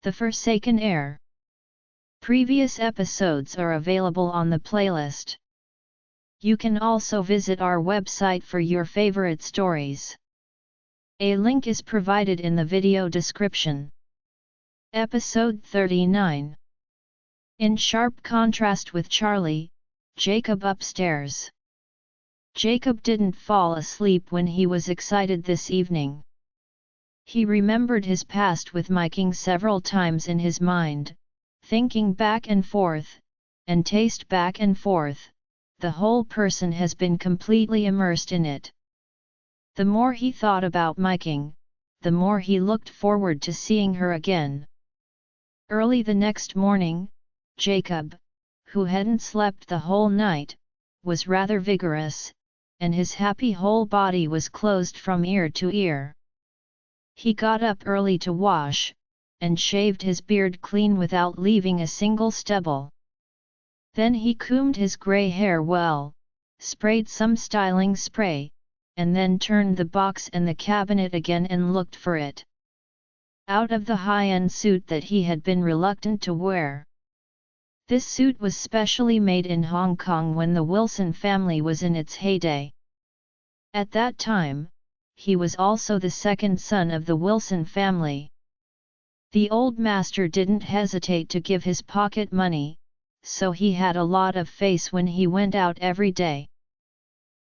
The Forsaken Heir. Previous episodes are available on the playlist. You can also visit our website for your favorite stories. A link is provided in the video description. Episode 39. In sharp contrast with Charlie, Jacob upstairs. Jacob didn't fall asleep when he was excited this evening. He remembered his past with Miking several times in his mind, thinking back and forth, and taste back and forth. The whole person has been completely immersed in it. The more he thought about Miking, the more he looked forward to seeing her again. Early the next morning, Jacob, who hadn't slept the whole night, was rather vigorous, and his happy whole body was closed from ear to ear. He got up early to wash, and shaved his beard clean without leaving a single stubble. Then he combed his grey hair well, sprayed some styling spray, and then turned the box and the cabinet again and looked for it. Out of the high-end suit that he had been reluctant to wear. This suit was specially made in Hong Kong when the Wilson family was in its heyday. At that time, he was also the second son of the Wilson family. The old master didn't hesitate to give his pocket money, so he had a lot of face when he went out every day.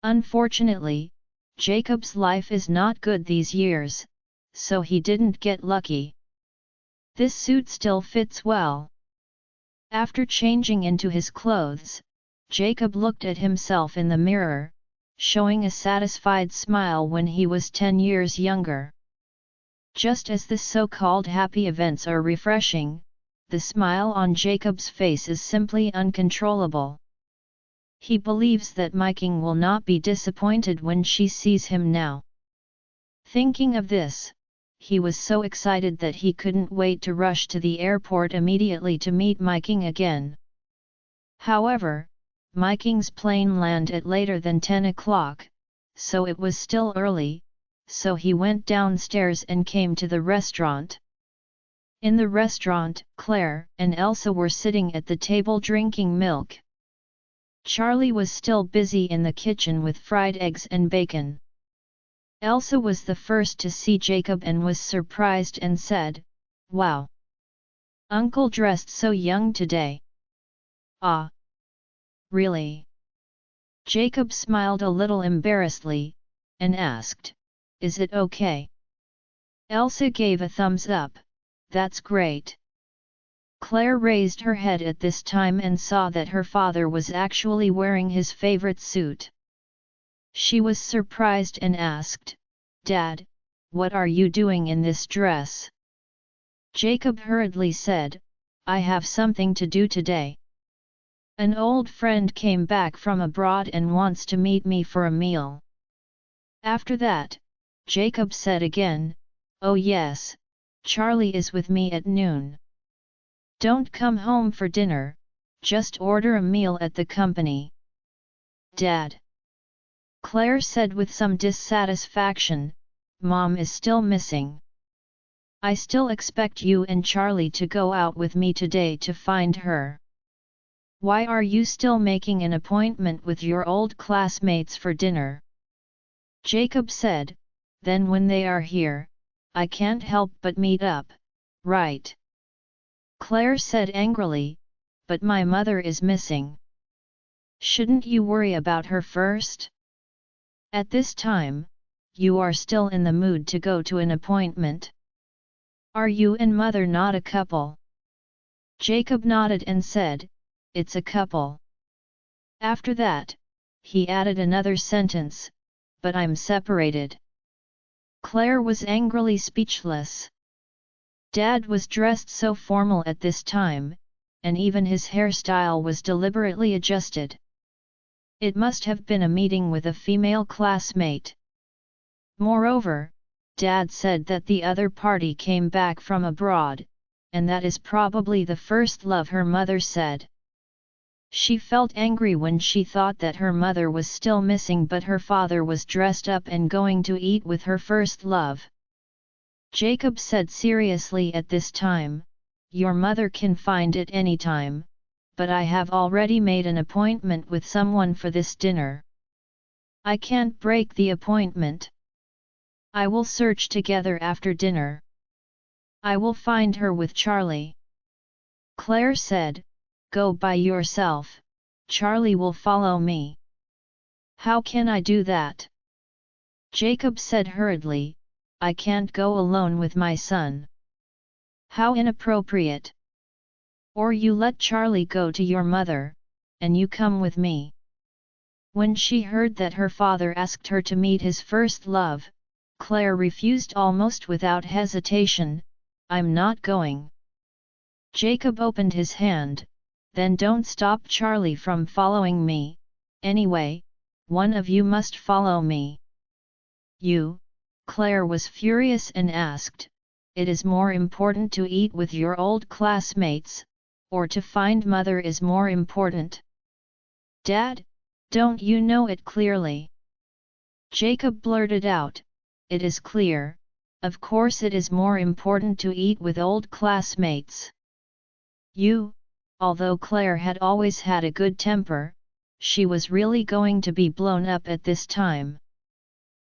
Unfortunately, Jacob's life is not good these years, so he didn't get lucky. This suit still fits well. After changing into his clothes, Jacob looked at himself in the mirror, showing a satisfied smile when he was 10 years younger. Just as the so-called happy events are refreshing, the smile on Jacob's face is simply uncontrollable. He believes that Miking will not be disappointed when she sees him now. Thinking of this, he was so excited that he couldn't wait to rush to the airport immediately to meet Miking again. However, Miking's plane landed at later than 10 o'clock, so it was still early, so he went downstairs and came to the restaurant. In the restaurant, Claire and Elsa were sitting at the table drinking milk. Charlie was still busy in the kitchen with fried eggs and bacon. Elsa was the first to see Jacob and was surprised and said, "Wow! Uncle dressed so young today." "Ah! Really?" Jacob smiled a little embarrassedly, and asked, "Is it okay?" Elsa gave a thumbs up, "That's great." Claire raised her head at this time and saw that her father was actually wearing his favorite suit. She was surprised and asked, "Dad, what are you doing in this dress?" Jacob hurriedly said, "I have something to do today. An old friend came back from abroad and wants to meet me for a meal." After that, Jacob said again, "Oh yes, Charlie is with me at noon. Don't come home for dinner, just order a meal at the company." "Dad," Claire said with some dissatisfaction, "Mom is still missing. I still expect you and Charlie to go out with me today to find her. Why are you still making an appointment with your old classmates for dinner?" Jacob said, "Then when they are here, I can't help but meet up, right?" Claire said angrily, "But my mother is missing. Shouldn't you worry about her first? At this time, you are still in the mood to go to an appointment. Are you and mother not a couple?" Jacob nodded and said, "It's a couple." After that, he added another sentence, "But I'm separated." Claire was angrily speechless. Dad was dressed so formal at this time, and even his hairstyle was deliberately adjusted. It must have been a meeting with a female classmate. Moreover, Dad said that the other party came back from abroad, and that is probably the first love her mother said. She felt angry when she thought that her mother was still missing, but her father was dressed up and going to eat with her first love. Jacob said seriously at this time, your mother can find it anytime, but I have already made an appointment with someone for this dinner. I can't break the appointment. I will search together after dinner. I will find her with Charlie. Claire said, go by yourself, Charlie will follow me. How can I do that? Jacob said hurriedly, I can't go alone with my son. How inappropriate. Or you let Charlie go to your mother, and you come with me. When she heard that her father asked her to meet his first love, Claire refused almost without hesitation, I'm not going. Jacob opened his hand, then don't stop Charlie from following me, anyway, one of you must follow me. You, Claire was furious and asked, it is more important to eat with your old classmates, or to find mother is more important? Dad, don't you know it clearly? Jacob blurted out, it is clear, of course it is more important to eat with old classmates. You, although Claire had always had a good temper, she was really going to be blown up at this time.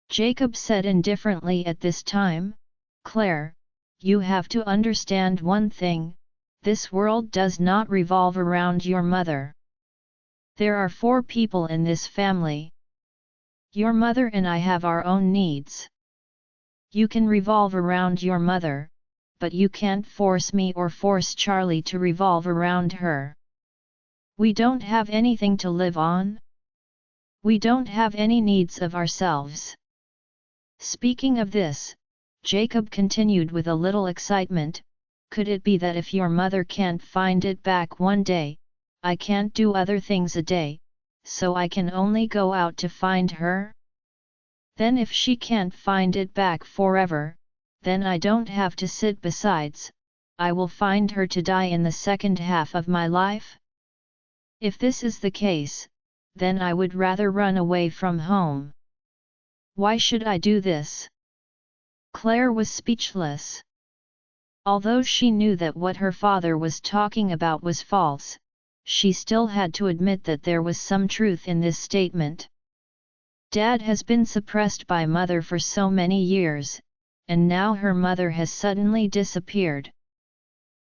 Jacob said indifferently at this time, Claire, you have to understand one thing, this world does not revolve around your mother. There are 4 people in this family. Your mother and I have our own needs. You can revolve around your mother, but you can't force me or force Charlie to revolve around her. We don't have anything to live on. We don't have any needs of ourselves. Speaking of this, Jacob continued with a little excitement, could it be that if your mother can't find it back one day, I can't do other things a day, so I can only go out to find her? Then if she can't find it back forever, then I don't have to sit besides, I will find her to die in the second half of my life? If this is the case, then I would rather run away from home. Why should I do this? Claire was speechless. Although she knew that what her father was talking about was false, she still had to admit that there was some truth in this statement. Dad has been suppressed by mother for so many years, and now her mother has suddenly disappeared.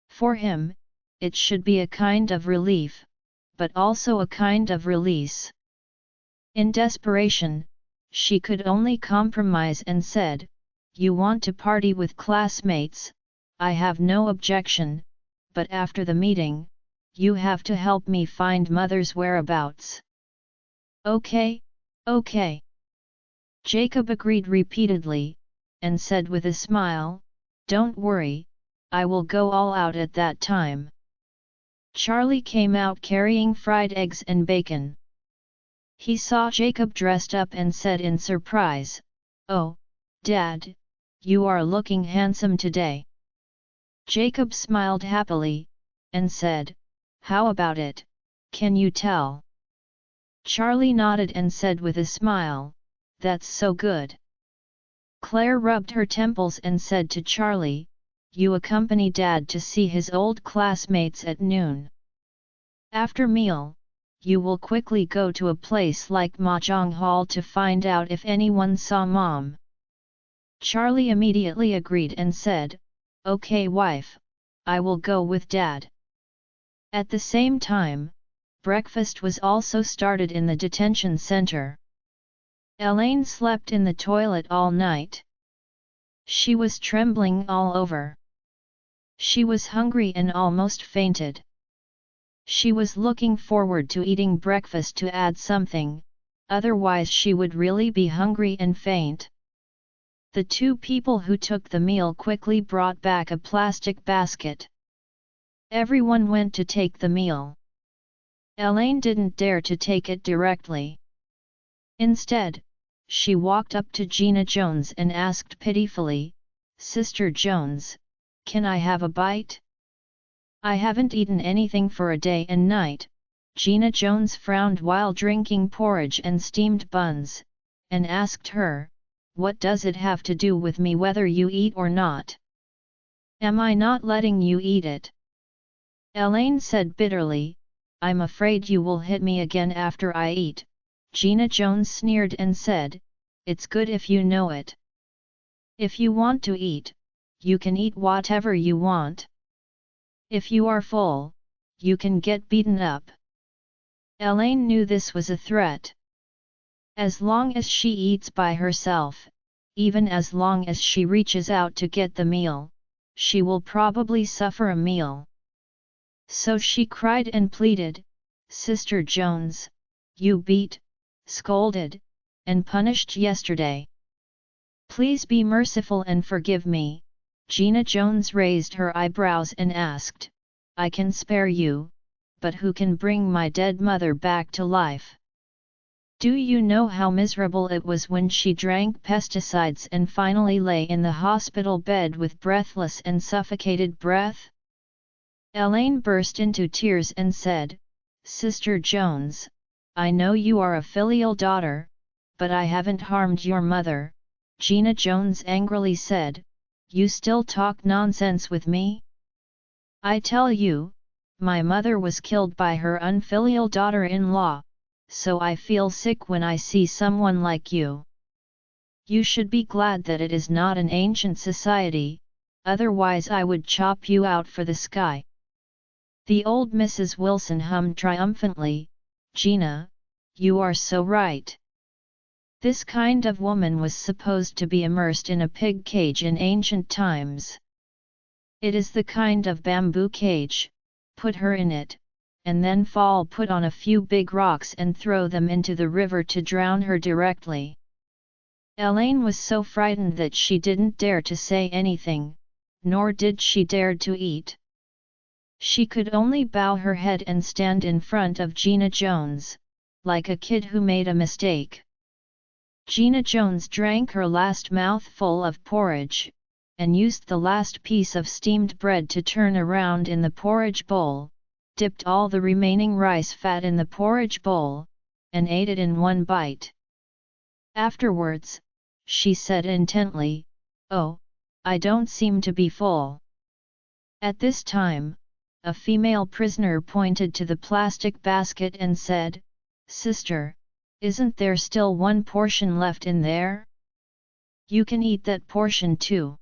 For him, it should be a kind of relief, but also a kind of release. In desperation, she could only compromise and said, you want to party with classmates, I have no objection, but after the meeting, you have to help me find mother's whereabouts. Okay, okay. Jacob agreed repeatedly, and said with a smile, don't worry, I will go all out at that time. Charlie came out carrying fried eggs and bacon. He saw Jacob dressed up and said in surprise, oh, Dad, you are looking handsome today. Jacob smiled happily, and said, how about it, can you tell? Charlie nodded and said with a smile, that's so good. Claire rubbed her temples and said to Charlie, you accompany Dad to see his old classmates at noon. After meal, you will quickly go to a place like Mahjong Hall to find out if anyone saw Mom. Charlie immediately agreed and said, okay wife, I will go with Dad. At the same time, breakfast was also started in the detention center. Elaine slept in the toilet all night. She was trembling all over. She was hungry and almost fainted. She was looking forward to eating breakfast to add something, otherwise she would really be hungry and faint. The 2 people who took the meal quickly brought back a plastic basket. Everyone went to take the meal. Elaine didn't dare to take it directly. Instead, she walked up to Gina Jones and asked pitifully, Sister Jones, can I have a bite? I haven't eaten anything for a day and night. Gina Jones frowned while drinking porridge and steamed buns, and asked her, what does it have to do with me whether you eat or not? Am I not letting you eat it? Elaine said bitterly, I'm afraid you will hit me again after I eat. Gina Jones sneered and said, it's good if you know it. If you want to eat, you can eat whatever you want. If you are full, you can get beaten up. Elaine knew this was a threat. As long as she eats by herself, even as long as she reaches out to get the meal, she will probably suffer a meal. So she cried and pleaded, Sister Jones, you beat, scolded, and punished yesterday. Please be merciful and forgive me. Gina Jones raised her eyebrows and asked, I can spare you, but who can bring my dead mother back to life? Do you know how miserable it was when she drank pesticides and finally lay in the hospital bed with breathless and suffocated breath? Elaine burst into tears and said, Sister Jones, I know you are a filial daughter, but I haven't harmed your mother. Gina Jones angrily said, you still talk nonsense with me? I tell you, my mother was killed by her unfilial daughter-in-law, so I feel sick when I see someone like you. You should be glad that it is not an ancient society, otherwise I would chop you out for the sky. The old Mrs. Wilson hummed triumphantly, Gina, you are so right. This kind of woman was supposed to be immersed in a pig cage in ancient times. It is the kind of bamboo cage, put her in it, and then put on a few big rocks and throw them into the river to drown her directly. Elaine was so frightened that she didn't dare to say anything, nor did she dare to eat. She could only bow her head and stand in front of Gina Jones, like a kid who made a mistake. Gina Jones drank her last mouthful of porridge, and used the last piece of steamed bread to turn around in the porridge bowl, dipped all the remaining rice fat in the porridge bowl, and ate it in one bite. Afterwards, she said intently, Oh, I don't seem to be full. At this time, a female prisoner pointed to the plastic basket and said, Sister, isn't there still one portion left in there? You can eat that portion too.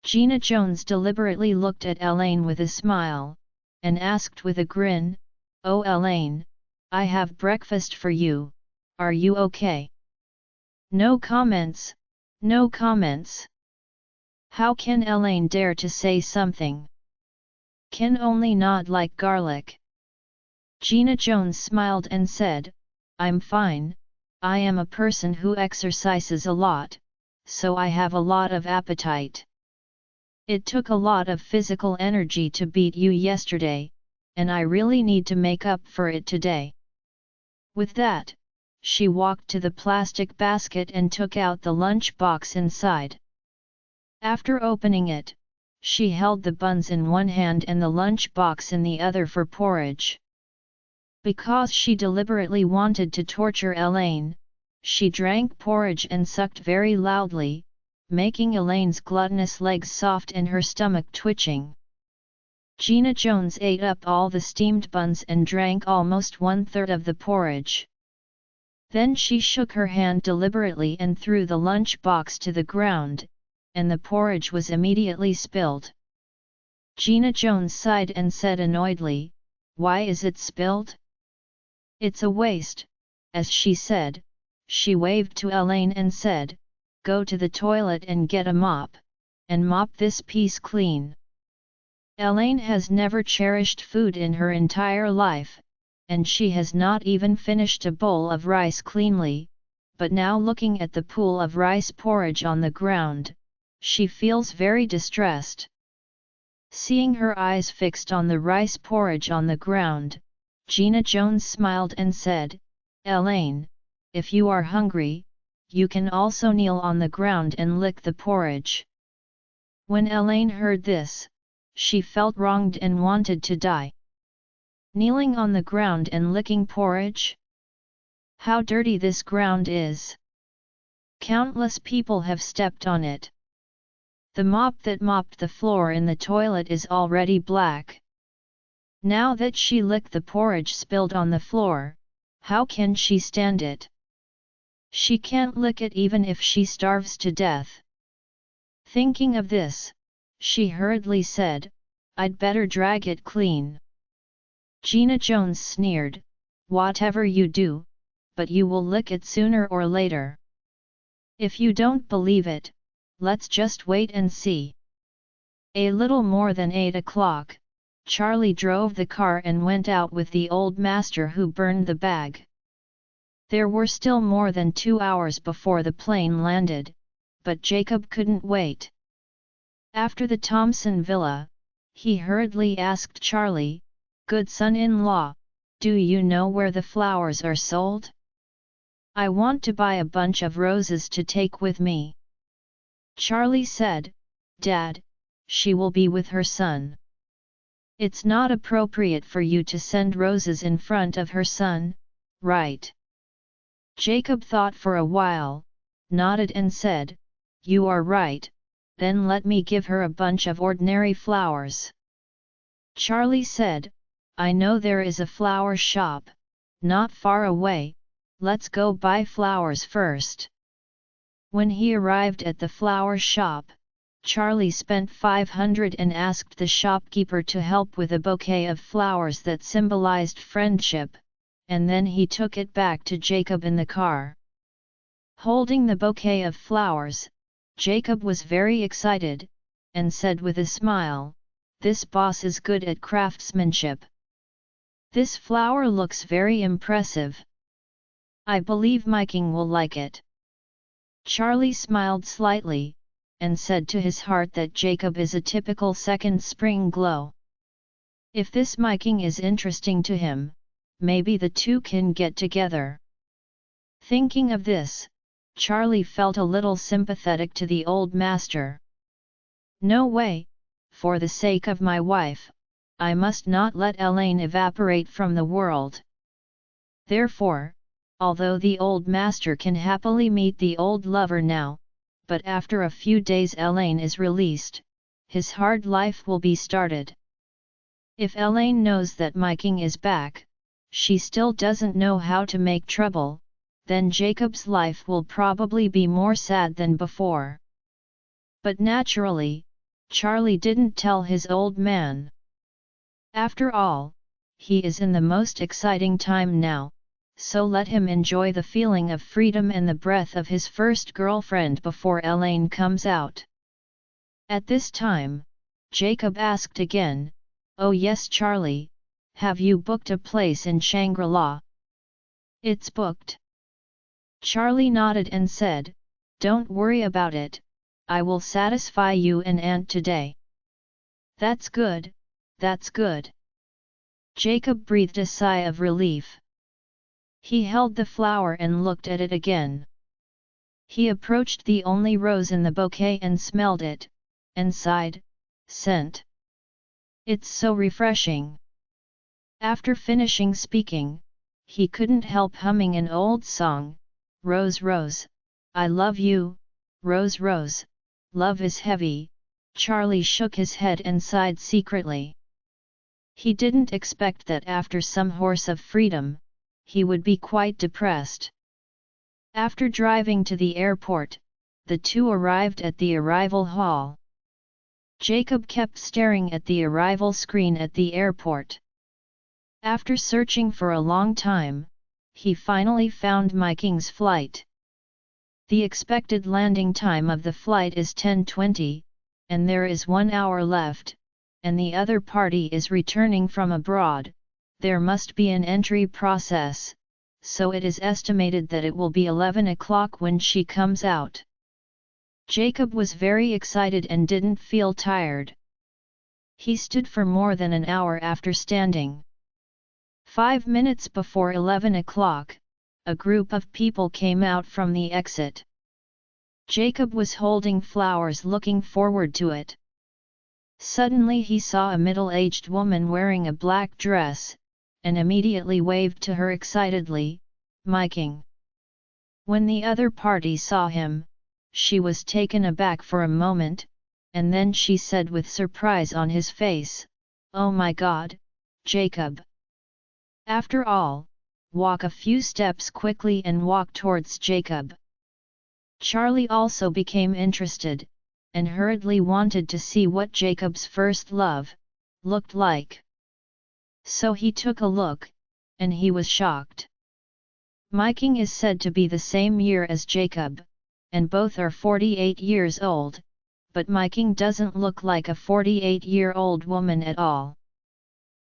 Gina Jones deliberately looked at Elaine with a smile, and asked with a grin, Oh Elaine, I have breakfast for you, are you okay? No comments, no comments. How can Elaine dare to say something? Can only nod like garlic. Gina Jones smiled and said, I'm fine, I am a person who exercises a lot, so I have a lot of appetite. It took a lot of physical energy to beat you yesterday, and I really need to make up for it today. With that, she walked to the plastic basket and took out the lunch box inside. After opening it, she held the buns in one hand and the lunch box in the other for porridge. Because she deliberately wanted to torture Elaine, she drank porridge and sucked very loudly, making Elaine's gluttonous legs soft and her stomach twitching. Gina Jones ate up all the steamed buns and drank almost 1/3 of the porridge. Then she shook her hand deliberately and threw the lunch box to the ground, and the porridge was immediately spilled. Gina Jones sighed and said annoyedly, Why is it spilled? It's a waste, as she said. She waved to Elaine and said, Go to the toilet and get a mop, and mop this piece clean. Elaine has never cherished food in her entire life, and she has not even finished a bowl of rice cleanly, but now looking at the pool of rice porridge on the ground, she feels very distressed. Seeing her eyes fixed on the rice porridge on the ground, Gina Jones smiled and said, Elaine, if you are hungry, you can also kneel on the ground and lick the porridge. When Elaine heard this, she felt wronged and wanted to die. Kneeling on the ground and licking porridge? How dirty this ground is! Countless people have stepped on it. The mop that mopped the floor in the toilet is already black. Now that she licked the porridge spilled on the floor, how can she stand it? She can't lick it even if she starves to death. Thinking of this, she hurriedly said, "I'd better drag it clean." Gina Jones sneered, "Whatever you do, but you will lick it sooner or later. If you don't believe it, let's just wait and see." A little more than 8 o'clock, Charlie drove the car and went out with the old master who burned the bag. There were still more than 2 hours before the plane landed, but Jacob couldn't wait. After the Thompson villa, he hurriedly asked Charlie, "Good son-in-law, do you know where the flowers are sold? I want to buy a bunch of roses to take with me." Charlie said, "Dad, she will be with her son. It's not appropriate for you to send roses in front of her son, right?" Jacob thought for a while, nodded and said, "You are right, then let me give her a bunch of ordinary flowers." Charlie said, "I know there is a flower shop, not far away, let's go buy flowers first." When he arrived at the flower shop, Charlie spent 500 and asked the shopkeeper to help with a bouquet of flowers that symbolized friendship, and then he took it back to Jacob in the car. Holding the bouquet of flowers, Jacob was very excited, and said with a smile, "This boss is good at craftsmanship. This flower looks very impressive. I believe my king will like it." Charlie smiled slightly, and said to his heart that Jacob is a typical second spring glow. If this my king is interesting to him, maybe the two can get together. Thinking of this, Charlie felt a little sympathetic to the old master. No way, for the sake of my wife, I must not let Elaine evaporate from the world. Therefore, although the old master can happily meet the old lover now, but after a few days Elaine is released, his hard life will be started. If Elaine knows that my king is back, she still doesn't know how to make trouble, then Jacob's life will probably be more sad than before. But naturally, Charlie didn't tell his old man. After all, he is in the most exciting time now, so let him enjoy the feeling of freedom and the breath of his first girlfriend before Elaine comes out. At this time, Jacob asked again, "Oh yes Charlie, have you booked a place in Shangri-La?" "It's booked." Charlie nodded and said, "Don't worry about it, I will satisfy you and Aunt today." "That's good, that's good." Jacob breathed a sigh of relief. He held the flower and looked at it again. He approached the only rose in the bouquet and smelled it, and sighed, "Scent. It's so refreshing." After finishing speaking, he couldn't help humming an old song, "Rose, Rose, I love you, Rose, Rose, love is heavy." Charlie shook his head and sighed secretly. He didn't expect that after some horse of freedom, he would be quite depressed. After driving to the airport, the two arrived at the arrival hall. Jacob kept staring at the arrival screen at the airport. After searching for a long time, he finally found my king's flight. The expected landing time of the flight is 10:20, and there is 1 hour left, and the other party is returning from abroad. There must be an entry process, so it is estimated that it will be 11 o'clock when she comes out. Jacob was very excited and didn't feel tired. He stood for more than an hour after standing. 5 minutes before 11 o'clock, a group of people came out from the exit. Jacob was holding flowers looking forward to it. Suddenly he saw a middle-aged woman wearing a black dress, and immediately waved to her excitedly, "My king." When the other party saw him, she was taken aback for a moment, and then she said with surprise on his face, "Oh my God, Jacob. After all, walk a few steps quickly and walk towards Jacob. Charlie also became interested, and hurriedly wanted to see what Jacob's first love looked like. So he took a look, and he was shocked. Miking is said to be the same year as Jacob, and both are 48 years old, but Miking doesn't look like a 48-year-old woman at all.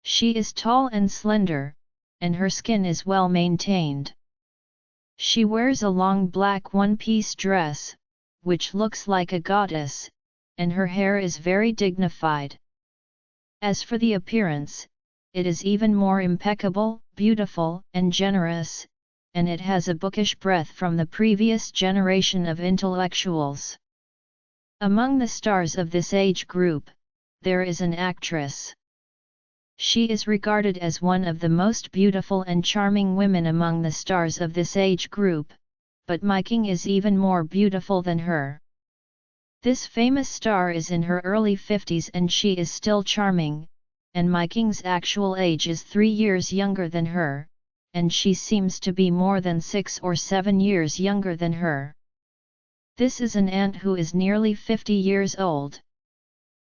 She is tall and slender, and her skin is well maintained. She wears a long black one-piece dress, which looks like a goddess, and her hair is very dignified. As for the appearance, it is even more impeccable, beautiful, and generous, and it has a bookish breath from the previous generation of intellectuals. Among the stars of this age group, there is an actress. She is regarded as one of the most beautiful and charming women among the stars of this age group, but Miking is even more beautiful than her. This famous star is in her early 50s and she is still charming, and Miking's actual age is 3 years younger than her, and she seems to be more than 6 or 7 years younger than her. This is an aunt who is nearly 50 years old.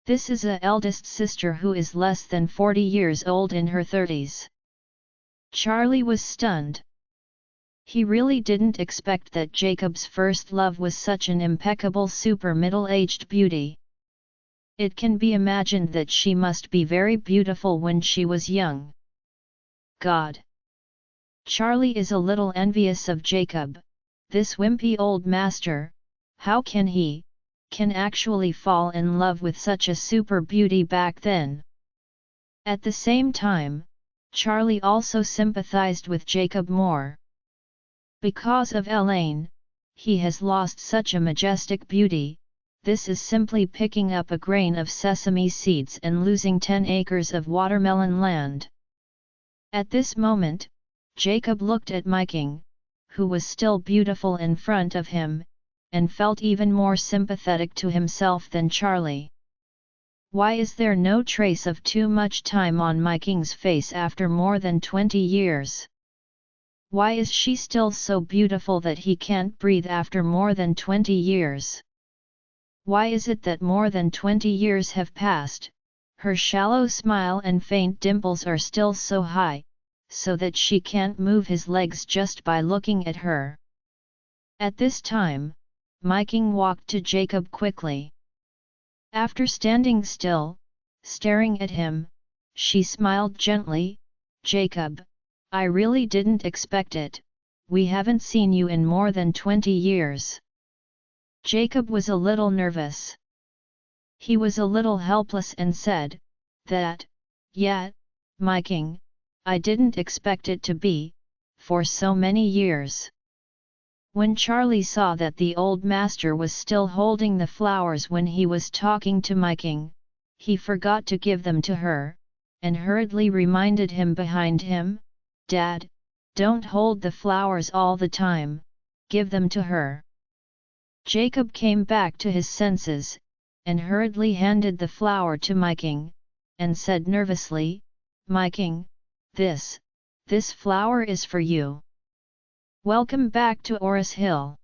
This is a eldest sister who is less than 40 years old in her 30s. Charlie was stunned. He really didn't expect that Jacob's first love was such an impeccable super middle-aged beauty. It can be imagined that she must be very beautiful when she was young. God! Charlie is a little envious of Jacob, this wimpy old master. How can actually fall in love with such a super beauty back then? At the same time, Charlie also sympathized with Jacob more. Because of Elaine, he has lost such a majestic beauty. This is simply picking up a grain of sesame seeds and losing 10 acres of watermelon land. At this moment, Jacob looked at Miking, who was still beautiful in front of him, and felt even more sympathetic to himself than Charlie. Why is there no trace of too much time on Miking's face after more than 20 years? Why is she still so beautiful that he can't breathe after more than 20 years? Why is it that more than 20 years have passed, her shallow smile and faint dimples are still so high, so that she can't move his legs just by looking at her? At this time, Miking walked to Jacob quickly. After standing still, staring at him, she smiled gently. Jacob, I really didn't expect it, we haven't seen you in more than 20 years. Jacob was a little nervous. He was a little helpless and said, yeah, Miking, I didn't expect it to be, for so many years. When Charlie saw that the old master was still holding the flowers when he was talking to Miking, he forgot to give them to her, and hurriedly reminded him behind him, Dad, don't hold the flowers all the time, give them to her. Jacob came back to his senses, and hurriedly handed the flower to Miking, and said nervously, Miking, this flower is for you. Welcome back to Oris Hill.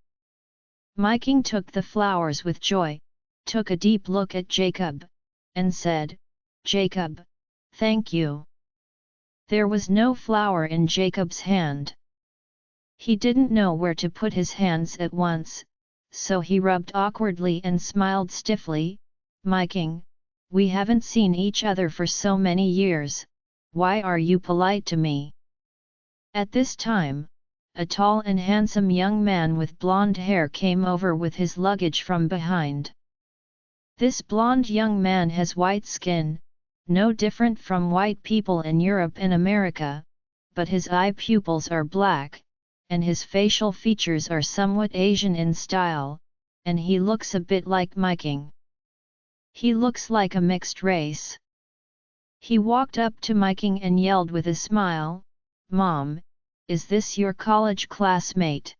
Miking took the flowers with joy, took a deep look at Jacob, and said, Jacob, thank you. There was no flower in Jacob's hand. He didn't know where to put his hands at once, so he rubbed awkwardly and smiled stiffly. Miking, we haven't seen each other for so many years, why are you polite to me? At this time, a tall and handsome young man with blonde hair came over with his luggage from behind. This blonde young man has white skin, no different from white people in Europe and America, but his eye pupils are black, and his facial features are somewhat Asian in style, and he looks a bit like Miking. He looks like a mixed race. He walked up to Miking and yelled with a smile, Mom, is this your college classmate?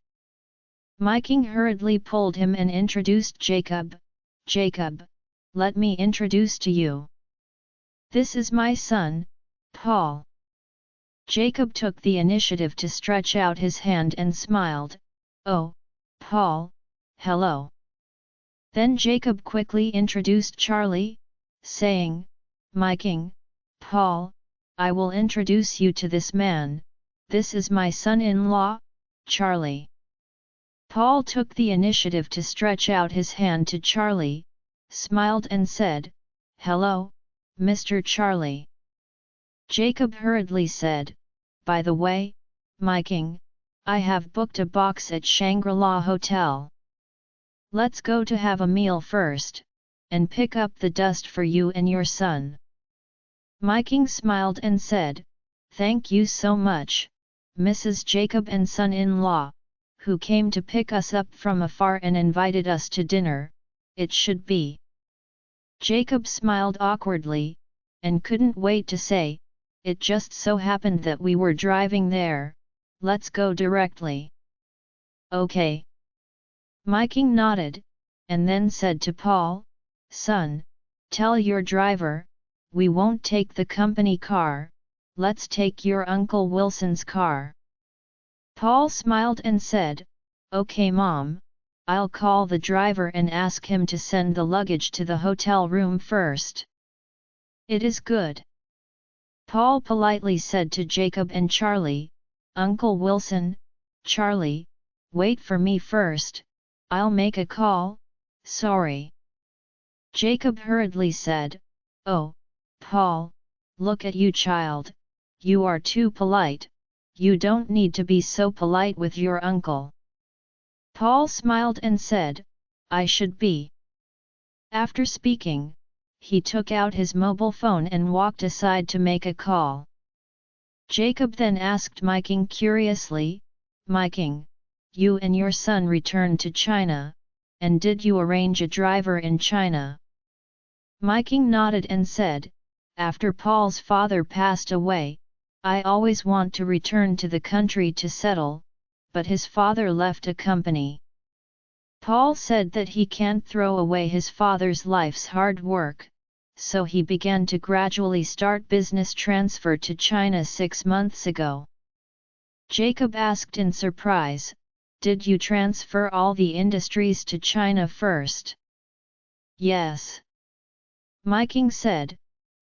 Miking hurriedly pulled him and introduced Jacob. Jacob, let me introduce to you. This is my son, Paul. Jacob took the initiative to stretch out his hand and smiled. "Oh, Paul, hello." Then Jacob quickly introduced Charlie, saying, "Miking, Paul, I will introduce you to this man, this is my son-in-law, Charlie." Paul took the initiative to stretch out his hand to Charlie, smiled and said, "Hello, Mr. Charlie." Jacob hurriedly said, "By the way, Miking, I have booked a box at Shangri-La Hotel. Let's go to have a meal first, and pick up the dust for you and your son." Miking smiled and said, "Thank you so much, Mrs. Jacob and son-in-law, who came to pick us up from afar and invited us to dinner, it should be." Jacob smiled awkwardly, and couldn't wait to say, "It just so happened that we were driving there, let's go directly." "Okay." Miking nodded, and then said to Paul, "Son, tell your driver, we won't take the company car, let's take your Uncle Wilson's car." Paul smiled and said, "Okay Mom, I'll call the driver and ask him to send the luggage to the hotel room first." "It is good." Paul politely said to Jacob and Charlie, "Uncle Wilson, Charlie, wait for me first, I'll make a call, sorry." Jacob hurriedly said, "Oh, Paul, look at you child, you are too polite, you don't need to be so polite with your uncle." Paul smiled and said, "I should be." After speaking, he took out his mobile phone and walked aside to make a call. Jacob then asked Miking curiously, "Miking, you and your son returned to China, and did you arrange a driver in China?" Miking nodded and said, "After Paul's father passed away, I always want to return to the country to settle, but his father left a company." Paul said that he can't throw away his father's life's hard work, so he began to gradually start business transfer to China 6 months ago. Jacob asked in surprise, "Did you transfer all the industries to China first?" "Yes." Miking said,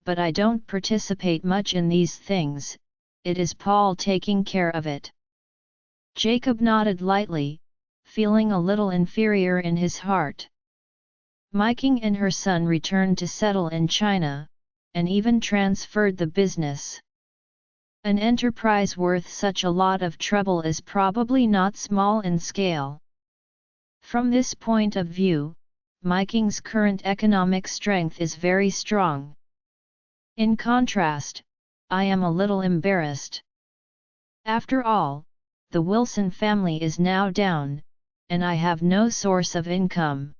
"But I don't participate much in these things, it is Paul taking care of it." Jacob nodded lightly, feeling a little inferior in his heart. Miking and her son returned to settle in China, and even transferred the business. An enterprise worth such a lot of trouble is probably not small in scale. From this point of view, Miking's current economic strength is very strong. In contrast, I am a little embarrassed. After all, the Wilson family is now down, and I have no source of income.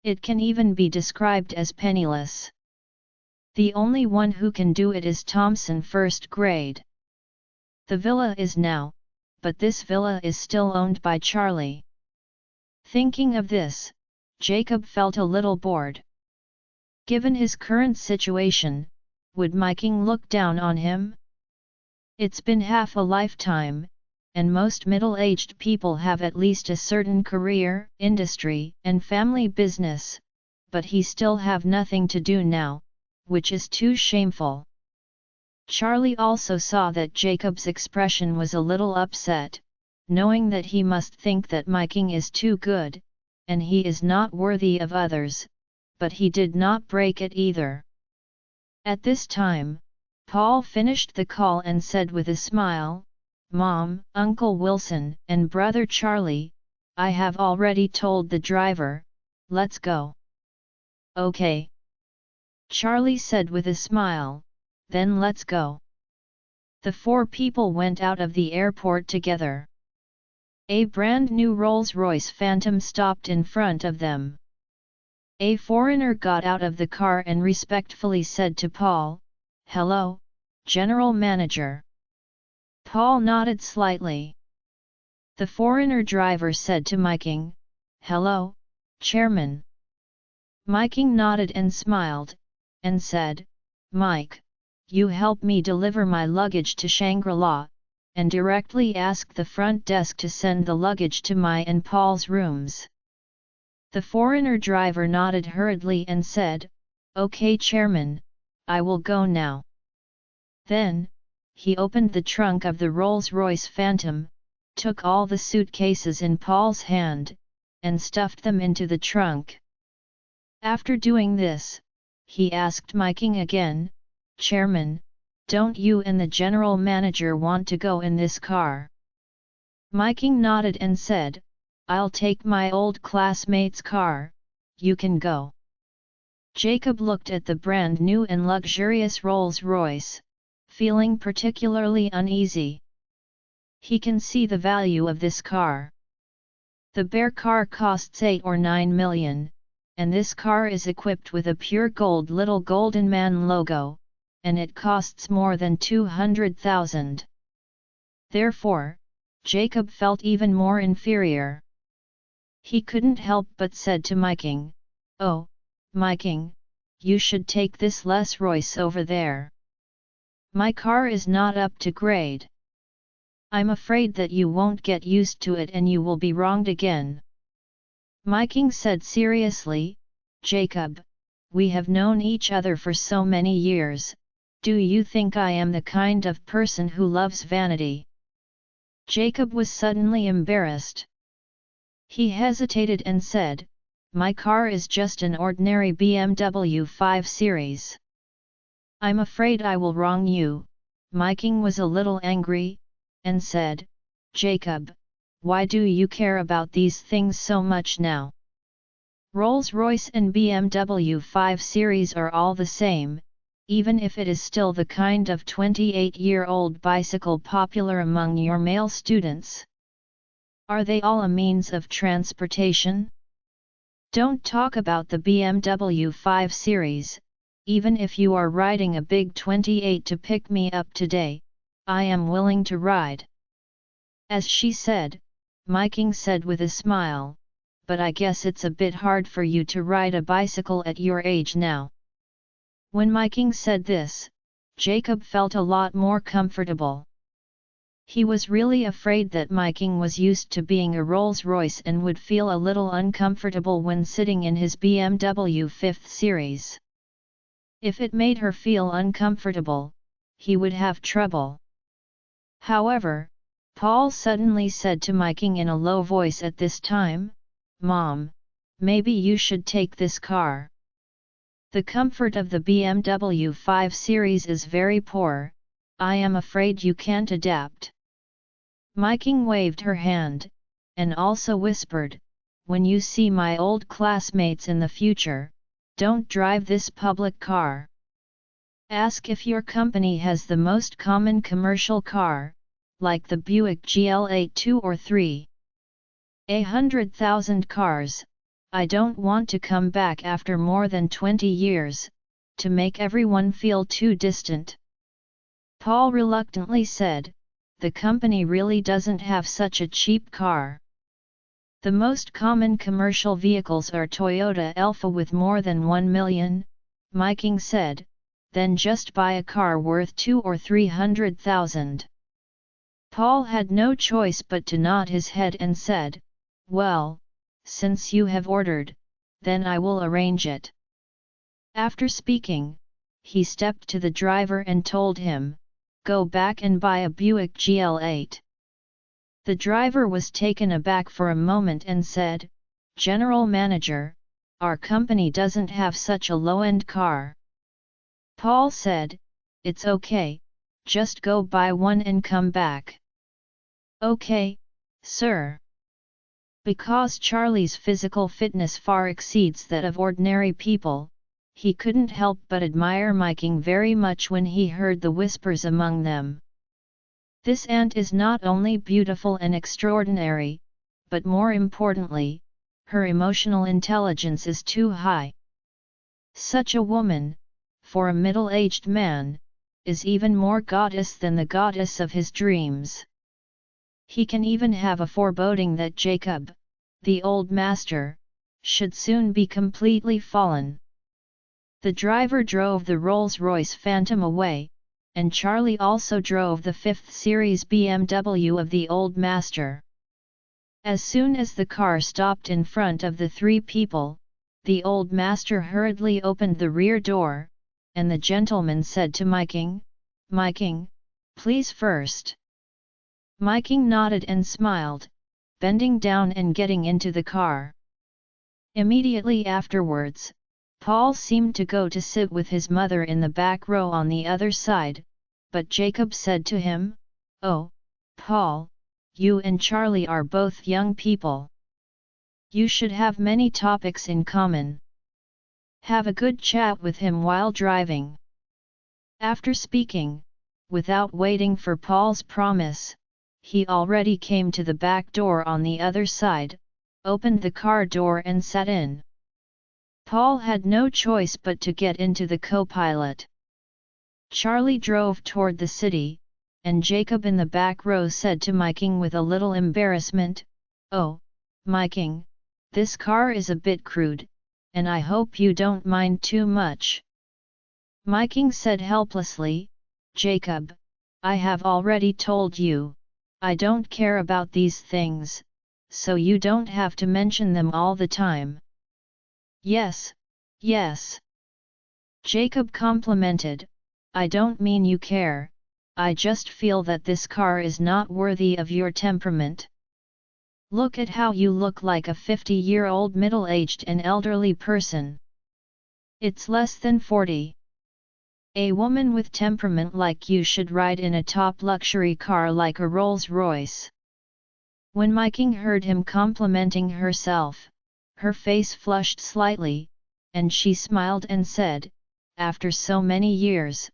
It can even be described as penniless. The only one who can do it is Thompson first grade. The villa is now, but this villa is still owned by Charlie. Thinking of this, Jacob felt a little bored. Given his current situation, would Miking look down on him? It's been half a lifetime, and most middle-aged people have at least a certain career, industry, and family business, but he still have nothing to do now, which is too shameful. Charlie also saw that Jacob's expression was a little upset, knowing that he must think that Miking is too good, and he is not worthy of others, but he did not break it either. At this time, Paul finished the call and said with a smile, "Mom, Uncle Wilson, and Brother Charlie, I have already told the driver, let's go." "Okay," Charlie said with a smile, "then let's go." The 4 people went out of the airport together. A brand new Rolls-Royce Phantom stopped in front of them. A foreigner got out of the car and respectfully said to Paul, "Hello, General Manager." Paul nodded slightly. The foreigner driver said to Miking, "Hello, Chairman." Miking nodded and smiled, and said, "Mike, you help me deliver my luggage to Shangri-La, and directly ask the front desk to send the luggage to my and Paul's rooms." The foreigner driver nodded hurriedly and said, "Okay, Chairman, I will go now." Then, he opened the trunk of the Rolls-Royce Phantom, took all the suitcases in Paul's hand, and stuffed them into the trunk. After doing this, he asked Miking again, "Chairman, don't you and the general manager want to go in this car?" Miking nodded and said, "I'll take my old classmate's car, you can go." Jacob looked at the brand new and luxurious Rolls-Royce, feeling particularly uneasy. He can see the value of this car. The bare car costs 8 or 9 million, and this car is equipped with a pure gold little golden man logo, and it costs more than 200,000. Therefore, Jacob felt even more inferior. He couldn't help but said to Miking, "Oh, Miking, you should take this less Royce over there. My car is not up to grade. I'm afraid that you won't get used to it and you will be wronged again." Miking said seriously, "Jacob, we have known each other for so many years, do you think I am the kind of person who loves vanity?" Jacob was suddenly embarrassed. He hesitated and said, "My car is just an ordinary BMW 5 Series. I'm afraid I will wrong you." Miking was a little angry, and said, "Jacob, why do you care about these things so much now? Rolls-Royce and BMW 5 Series are all the same, even if it is still the kind of 28-year-old bicycle popular among your male students. Are they all a means of transportation? Don't talk about the BMW 5 Series, even if you are riding a big 28 to pick me up today, I am willing to ride." As she said, Miking said with a smile, "But I guess it's a bit hard for you to ride a bicycle at your age now." When Miking said this, Jacob felt a lot more comfortable. He was really afraid that Miking was used to being a Rolls-Royce and would feel a little uncomfortable when sitting in his BMW 5th Series. If it made her feel uncomfortable, he would have trouble. However, Paul suddenly said to Miking in a low voice at this time, "Mom, maybe you should take this car. The comfort of the BMW 5 Series is very poor, I am afraid you can't adapt." Miking waved her hand, and also whispered, "When you see my old classmates in the future, don't drive this public car. Ask if your company has the most common commercial car, like the Buick GL8 2 or 3. 100,000 cars. I don't want to come back after more than 20 years, to make everyone feel too distant." Paul reluctantly said, "The company really doesn't have such a cheap car. The most common commercial vehicles are Toyota Alpha with more than 1 million, Miking said, "then just buy a car worth 200,000 or 300,000. Paul had no choice but to nod his head and said, "Well, since you have ordered, then I will arrange it." After speaking, he stepped to the driver and told him, "Go back and buy a Buick GL8. The driver was taken aback for a moment and said, "General Manager, our company doesn't have such a low-end car." Paul said, "It's okay, just go buy one and come back." "Okay, sir." Because Charlie's physical fitness far exceeds that of ordinary people, he couldn't help but admire Miking very much when he heard the whispers among them. This aunt is not only beautiful and extraordinary, but more importantly, her emotional intelligence is too high. Such a woman, for a middle-aged man, is even more goddess than the goddess of his dreams. He can even have a foreboding that Jacob, the old master, should soon be completely fallen. The driver drove the Rolls-Royce Phantom away, and Charlie also drove the 5th Series BMW of the old master. As soon as the car stopped in front of the three people, the old master hurriedly opened the rear door, and the gentleman said to Miking, please first. Miking nodded and smiled, bending down and getting into the car. Immediately afterwards, Paul seemed to go to sit with his mother in the back row on the other side, but Jacob said to him, "Oh, Paul, you and Charlie are both young people. You should have many topics in common. Have a good chat with him while driving." After speaking, without waiting for Paul's promise, he already came to the back door on the other side, opened the car door and sat in. Paul had no choice but to get into the co-pilot. Charlie drove toward the city, and Jacob in the back row said to Miking with a little embarrassment, "Oh, Miking, this car is a bit crude, and I hope you don't mind too much." Miking said helplessly, "Jacob, I have already told you, I don't care about these things, so you don't have to mention them all the time." "Yes, yes," Jacob complimented, "I don't mean you care, I just feel that this car is not worthy of your temperament. Look at how you look like a 50-year-old middle-aged and elderly person. It's less than 40. A woman with temperament like you should ride in a top luxury car like a Rolls-Royce." When Miking heard him complimenting herself, her face flushed slightly, and she smiled and said, "After so many years,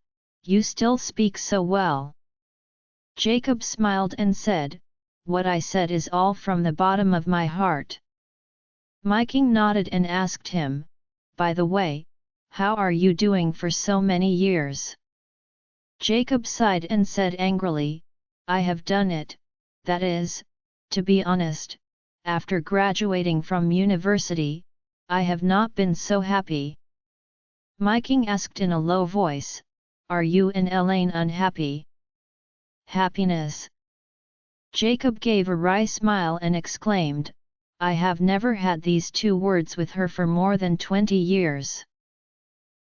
you still speak so well." Jacob smiled and said, "What I said is all from the bottom of my heart." Miking nodded and asked him, "By the way, how are you doing for so many years?" Jacob sighed and said angrily, "I have done it, that is, to be honest, after graduating from university, I have not been so happy." Miking asked in a low voice, "Are you and Elaine unhappy?" "Happiness?" Jacob gave a wry smile and exclaimed, "I have never had these two words with her for more than 20 years.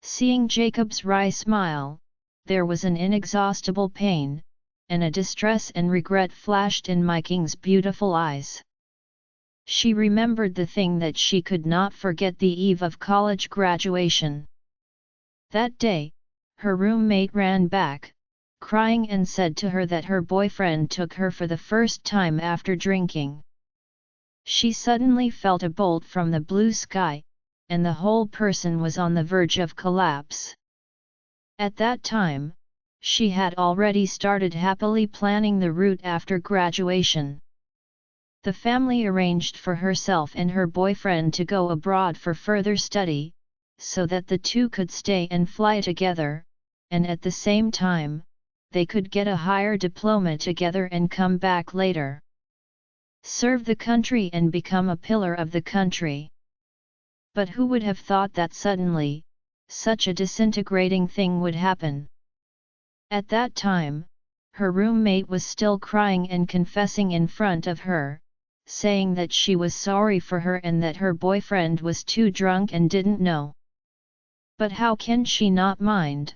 Seeing Jacob's wry smile, there was an inexhaustible pain, and a distress and regret flashed in Miking's beautiful eyes. She remembered the thing that she could not forget the eve of college graduation. That day, her roommate ran back, crying and said to her that her boyfriend took her for the first time after drinking. She suddenly felt a bolt from the blue sky, and the whole person was on the verge of collapse. At that time, she had already started happily planning the route after graduation. The family arranged for herself and her boyfriend to go abroad for further study, so that the two could stay and fly together, and at the same time, they could get a higher diploma together and come back later. Serve the country and become a pillar of the country. But who would have thought that suddenly, such a disintegrating thing would happen? At that time, her roommate was still crying and confessing in front of her, saying that she was sorry for her and that her boyfriend was too drunk and didn't know. But how can she not mind?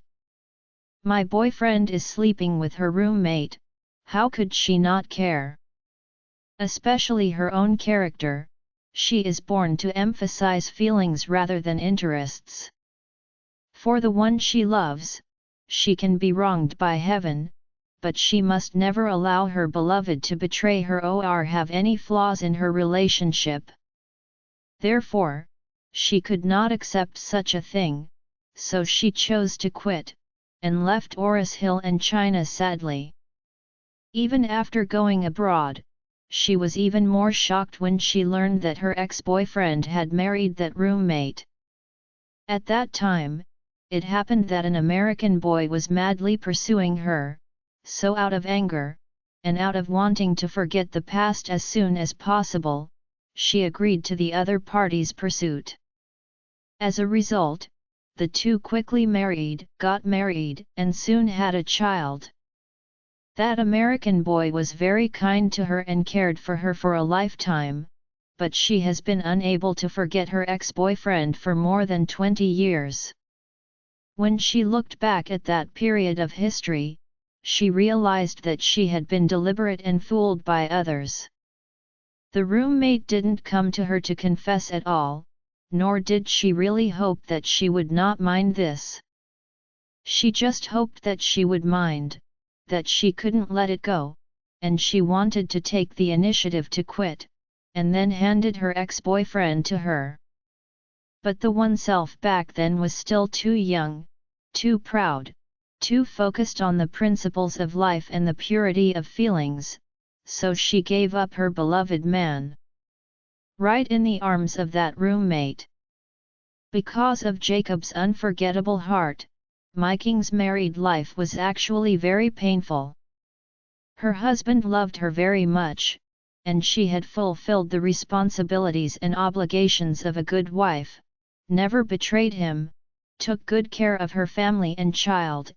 My boyfriend is sleeping with her roommate, how could she not care? Especially her own character, she is born to emphasize feelings rather than interests. For the one she loves, she can be wronged by heaven, but she must never allow her beloved to betray her or have any flaws in her relationship. Therefore, she could not accept such a thing, so she chose to quit, and left Oris Hill and China sadly. Even after going abroad, she was even more shocked when she learned that her ex-boyfriend had married that roommate. At that time, it happened that an American boy was madly pursuing her, so out of anger, and out of wanting to forget the past as soon as possible, she agreed to the other party's pursuit. As a result, the two quickly got married, and soon had a child. That American boy was very kind to her and cared for her for a lifetime, but she has been unable to forget her ex-boyfriend for more than 20 years. When she looked back at that period of history, she realized that she had been deliberate and fooled by others. The roommate didn't come to her to confess at all, nor did she really hope that she would not mind this. She just hoped that she would mind, that she couldn't let it go, and she wanted to take the initiative to quit, and then handed her ex-boyfriend to her. But the oneself back then was still too young, too proud, too focused on the principles of life and the purity of feelings, so she gave up her beloved man. Right in the arms of that roommate. Because of Jacob's unforgettable heart, Miking's married life was actually very painful. Her husband loved her very much, and she had fulfilled the responsibilities and obligations of a good wife, never betrayed him, took good care of her family and child,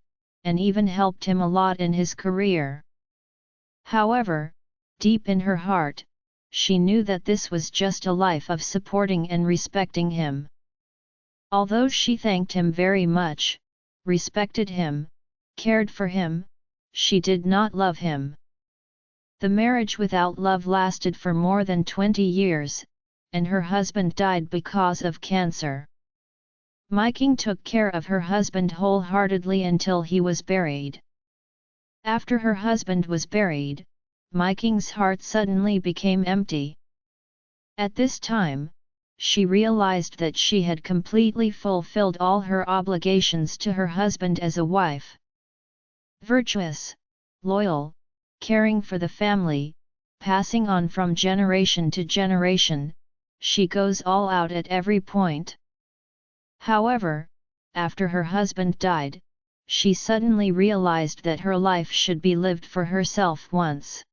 and even helped him a lot in his career. However, deep in her heart, she knew that this was just a life of supporting and respecting him. Although she thanked him very much, respected him, cared for him, she did not love him. The marriage without love lasted for more than 20 years, and her husband died because of cancer. Miking took care of her husband wholeheartedly until he was buried. After her husband was buried, Miking's heart suddenly became empty. At this time, she realized that she had completely fulfilled all her obligations to her husband as a wife. Virtuous, loyal, caring for the family, passing on from generation to generation, she goes all out at every point. However, after her husband died, she suddenly realized that her life should be lived for herself once.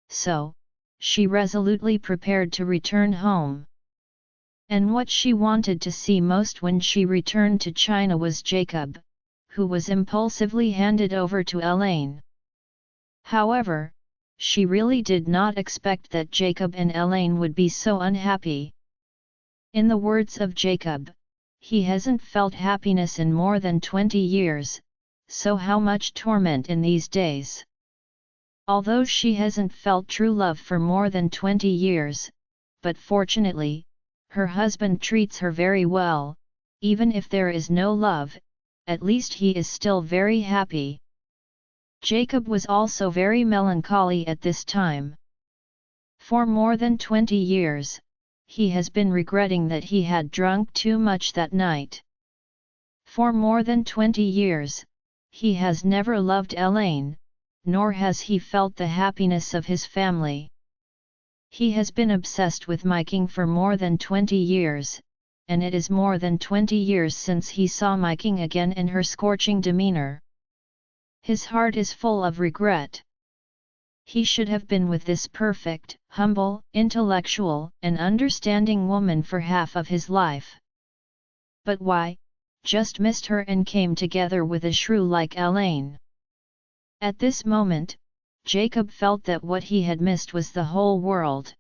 So, she resolutely prepared to return home. And what she wanted to see most when she returned to China was Jacob, who was impulsively handed over to Elaine. However, she really did not expect that Jacob and Elaine would be so unhappy. In the words of Jacob, he hasn't felt happiness in more than 20 years, so how much torment in these days. Although she hasn't felt true love for more than 20 years, but fortunately, her husband treats her very well, even if there is no love, at least he is still very happy. Jacob was also very melancholy at this time. For more than 20 years, he has been regretting that he had drunk too much that night. For more than 20 years, he has never loved Elaine, nor has he felt the happiness of his family. He has been obsessed with Miking for more than 20 years, and it is more than 20 years since he saw Miking again in her scorching demeanor. His heart is full of regret. He should have been with this perfect, humble, intellectual, and understanding woman for half of his life. But why? Just missed her and came together with a shrew like Elaine. At this moment, Jacob felt that what he had missed was the whole world.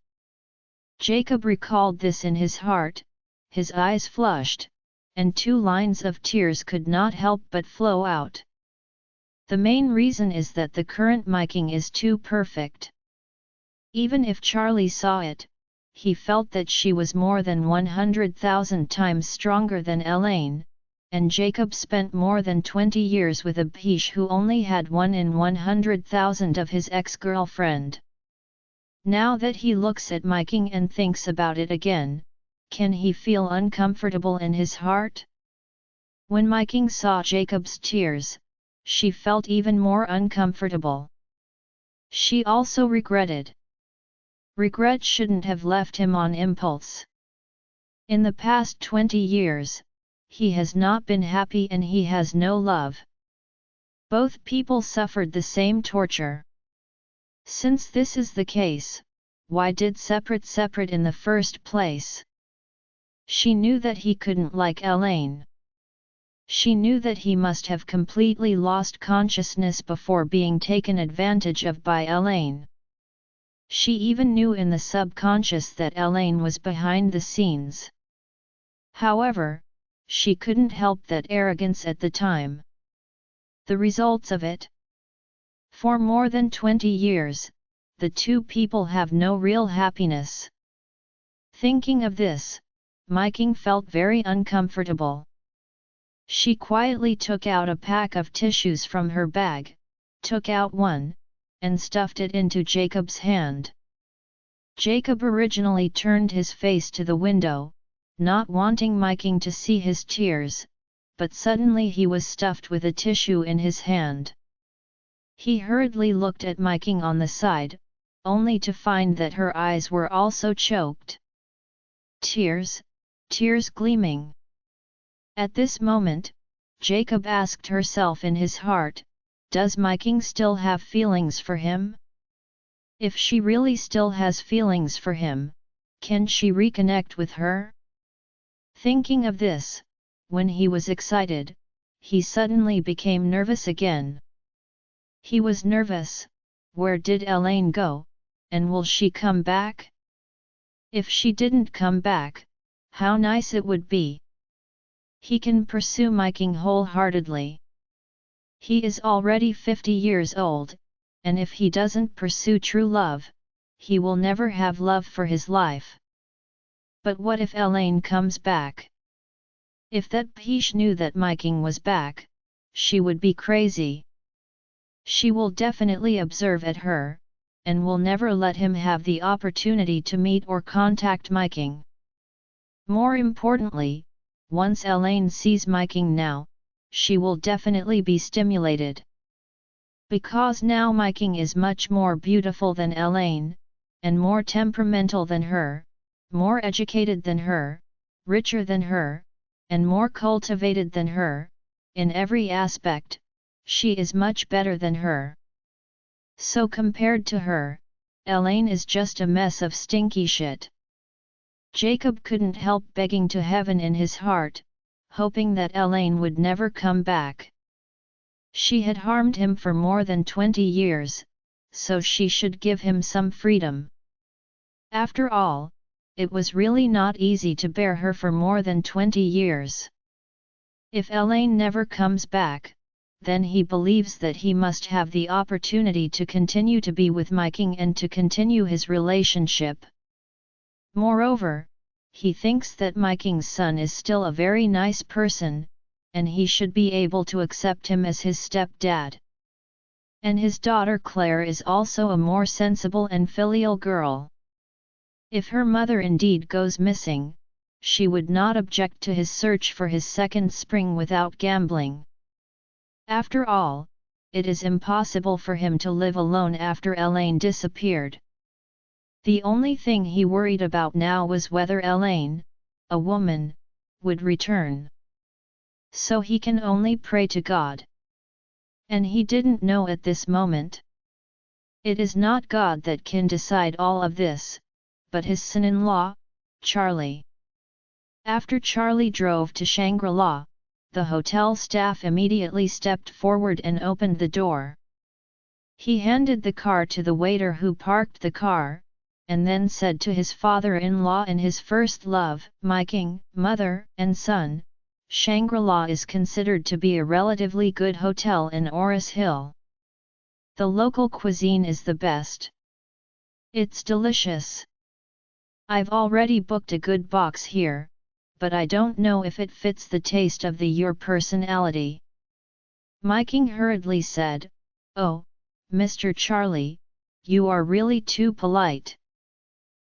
Jacob recalled this in his heart, his eyes flushed, and 2 lines of tears could not help but flow out. The main reason is that the current Miking is too perfect. Even if Charlie saw it, he felt that she was more than 100,000 times stronger than Elaine, and Jacob spent more than 20 years with a biche who only had 1 in 100,000 of his ex-girlfriend. Now that he looks at Miking and thinks about it again, can he feel uncomfortable in his heart? When Miking saw Jacob's tears, she felt even more uncomfortable. She also regretted. Regret shouldn't have left him on impulse. In the past 20 years, he has not been happy and he has no love. Both people suffered the same torture. Since this is the case, why did separate in the first place? She knew that he couldn't like Elaine. She knew that he must have completely lost consciousness before being taken advantage of by Elaine. She even knew in the subconscious that Elaine was behind the scenes. However, she couldn't help that arrogance at the time. The results of it? For more than 20 years, the two people have no real happiness. Thinking of this, Miking felt very uncomfortable. She quietly took out a pack of tissues from her bag, took out one, and stuffed it into Jacob's hand. Jacob originally turned his face to the window, not wanting Miking to see his tears, but suddenly he was stuffed with a tissue in his hand. He hurriedly looked at Miking on the side, only to find that her eyes were also choked. Tears gleaming. At this moment, Jacob asked herself in his heart, does Miking still have feelings for him? If she really still has feelings for him, can she reconnect with her? Thinking of this, when he was excited, he suddenly became nervous again. He was nervous. Where did Elaine go, and will she come back? If she didn't come back, how nice it would be. He can pursue Miking wholeheartedly. He is already 50 years old, and if he doesn't pursue true love, he will never have love for his life. But what if Elaine comes back? If that bitch knew that Miking was back, she would be crazy. She will definitely observe at her, and will never let him have the opportunity to meet or contact Miking. More importantly, once Elaine sees Miking now, she will definitely be stimulated. Because now Miking is much more beautiful than Elaine, and more temperamental than her, more educated than her, richer than her, and more cultivated than her, in every aspect, she is much better than her. So compared to her, Elaine is just a mess of stinky shit. Jacob couldn't help begging to heaven in his heart, hoping that Elaine would never come back. She had harmed him for more than 20 years, so she should give him some freedom. After all, it was really not easy to bear her for more than 20 years. If Elaine never comes back, then he believes that he must have the opportunity to continue to be with Miking and to continue his relationship. Moreover, he thinks that Miking's son is still a very nice person, and he should be able to accept him as his stepdad. And his daughter Claire is also a more sensible and filial girl. If her mother indeed goes missing, she would not object to his search for his second spring without gambling. After all, it is impossible for him to live alone after Elaine disappeared. The only thing he worried about now was whether Elaine, a woman, would return. So he can only pray to God. And he didn't know at this moment. It is not God that can decide all of this, but his son-in-law, Charlie. After Charlie drove to Shangri-La, the hotel staff immediately stepped forward and opened the door. He handed the car to the waiter who parked the car, and then said to his father-in-law and his first love, Miking, mother and son, Shangri-La is considered to be a relatively good hotel in Oris Hill. The local cuisine is the best. It's delicious. I've already booked a good box here, but I don't know if it fits the taste of your personality. Miking hurriedly said, Oh, Mr. Charlie, you are really too polite.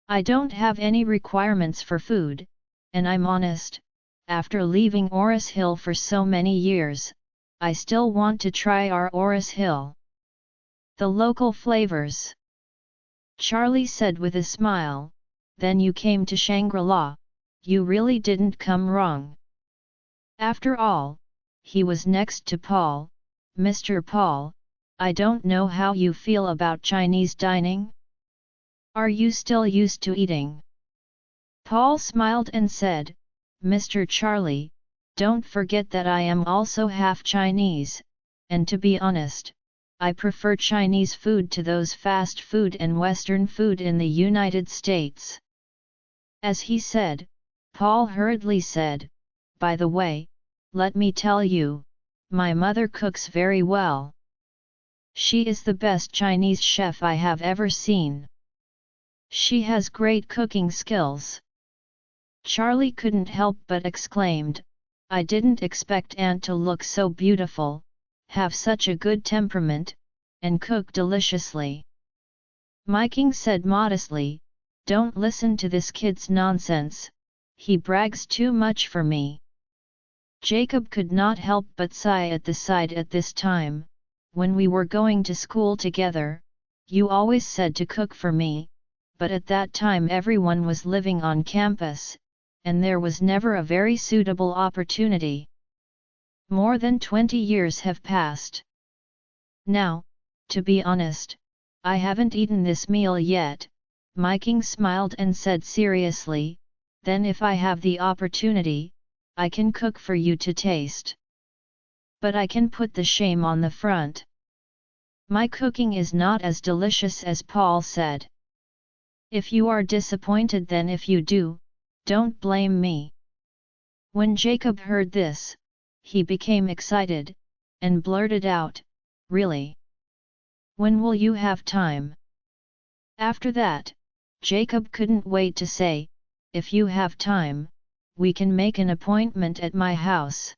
I don't have any requirements for food, and I'm honest, after leaving Oris Hill for so many years, I still want to try our Oris Hill. The local flavors. Charlie said with a smile, then you came to Shangri-La, you really didn't come wrong. After all, he was next to Paul. Mr. Paul, I don't know how you feel about Chinese dining? Are you still used to eating? Paul smiled and said, Mr. Charlie, Don't forget that I am also half Chinese, and to be honest, I prefer Chinese food to those fast food and Western food in the United States." As he said, Paul hurriedly said, "By the way, let me tell you, my mother cooks very well. She is the best Chinese chef I have ever seen. She has great cooking skills." Charlie couldn't help but exclaimed, "I didn't expect Aunt to look so beautiful, have such a good temperament, and cook deliciously." Miking said modestly, "Don't listen to this kid's nonsense, he brags too much for me." Jacob could not help but sigh at the side at this time. "When we were going to school together, you always said to cook for me, but at that time everyone was living on campus, and there was never a very suitable opportunity. More than 20 years have passed. Now, to be honest, I haven't eaten this meal yet." Miking smiled and said seriously, "Then if I have the opportunity, I can cook for you to taste. But I can put the shame on the front. My cooking is not as delicious as Paul said. If you are disappointed, then if you do, don't blame me." When Jacob heard this, he became excited, and blurted out, "Really? When will you have time?" After that, Jacob couldn't wait to say, "If you have time, we can make an appointment at my house.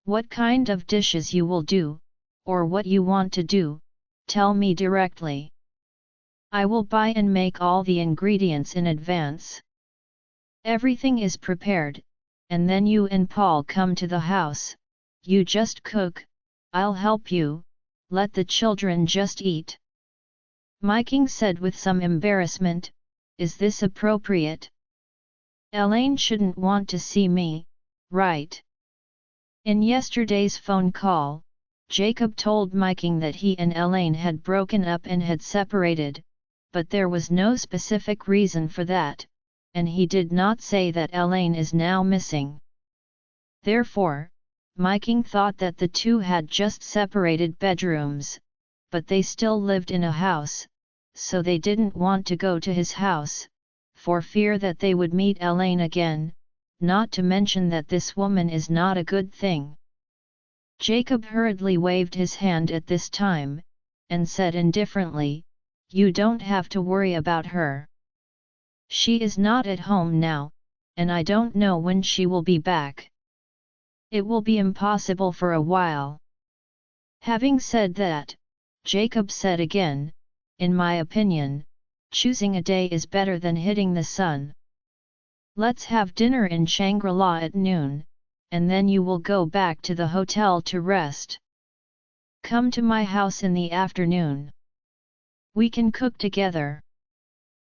What kind of dishes you will do, or what you want to do, tell me directly. I will buy and make all the ingredients in advance. Everything is prepared, and then you and Paul come to the house, you just cook, I'll help you, let the children just eat." Miking said with some embarrassment, "Is this appropriate? Elaine shouldn't want to see me, right?" In yesterday's phone call, Jacob told Miking that he and Elaine had broken up and had separated, but there was no specific reason for that, and he did not say that Elaine is now missing. Therefore, Miking thought that the two had just separated bedrooms, but they still lived in a house, so they didn't want to go to his house, for fear that they would meet Elaine again, not to mention that this woman is not a good thing. Jacob hurriedly waved his hand at this time, and said indifferently, "You don't have to worry about her. She is not at home now, and I don't know when she will be back. It will be impossible for a while." Having said that, Jacob said again, "In my opinion, choosing a day is better than hitting the sun. Let's have dinner in Shangri-La at noon, and then you will go back to the hotel to rest. Come to my house in the afternoon. We can cook together.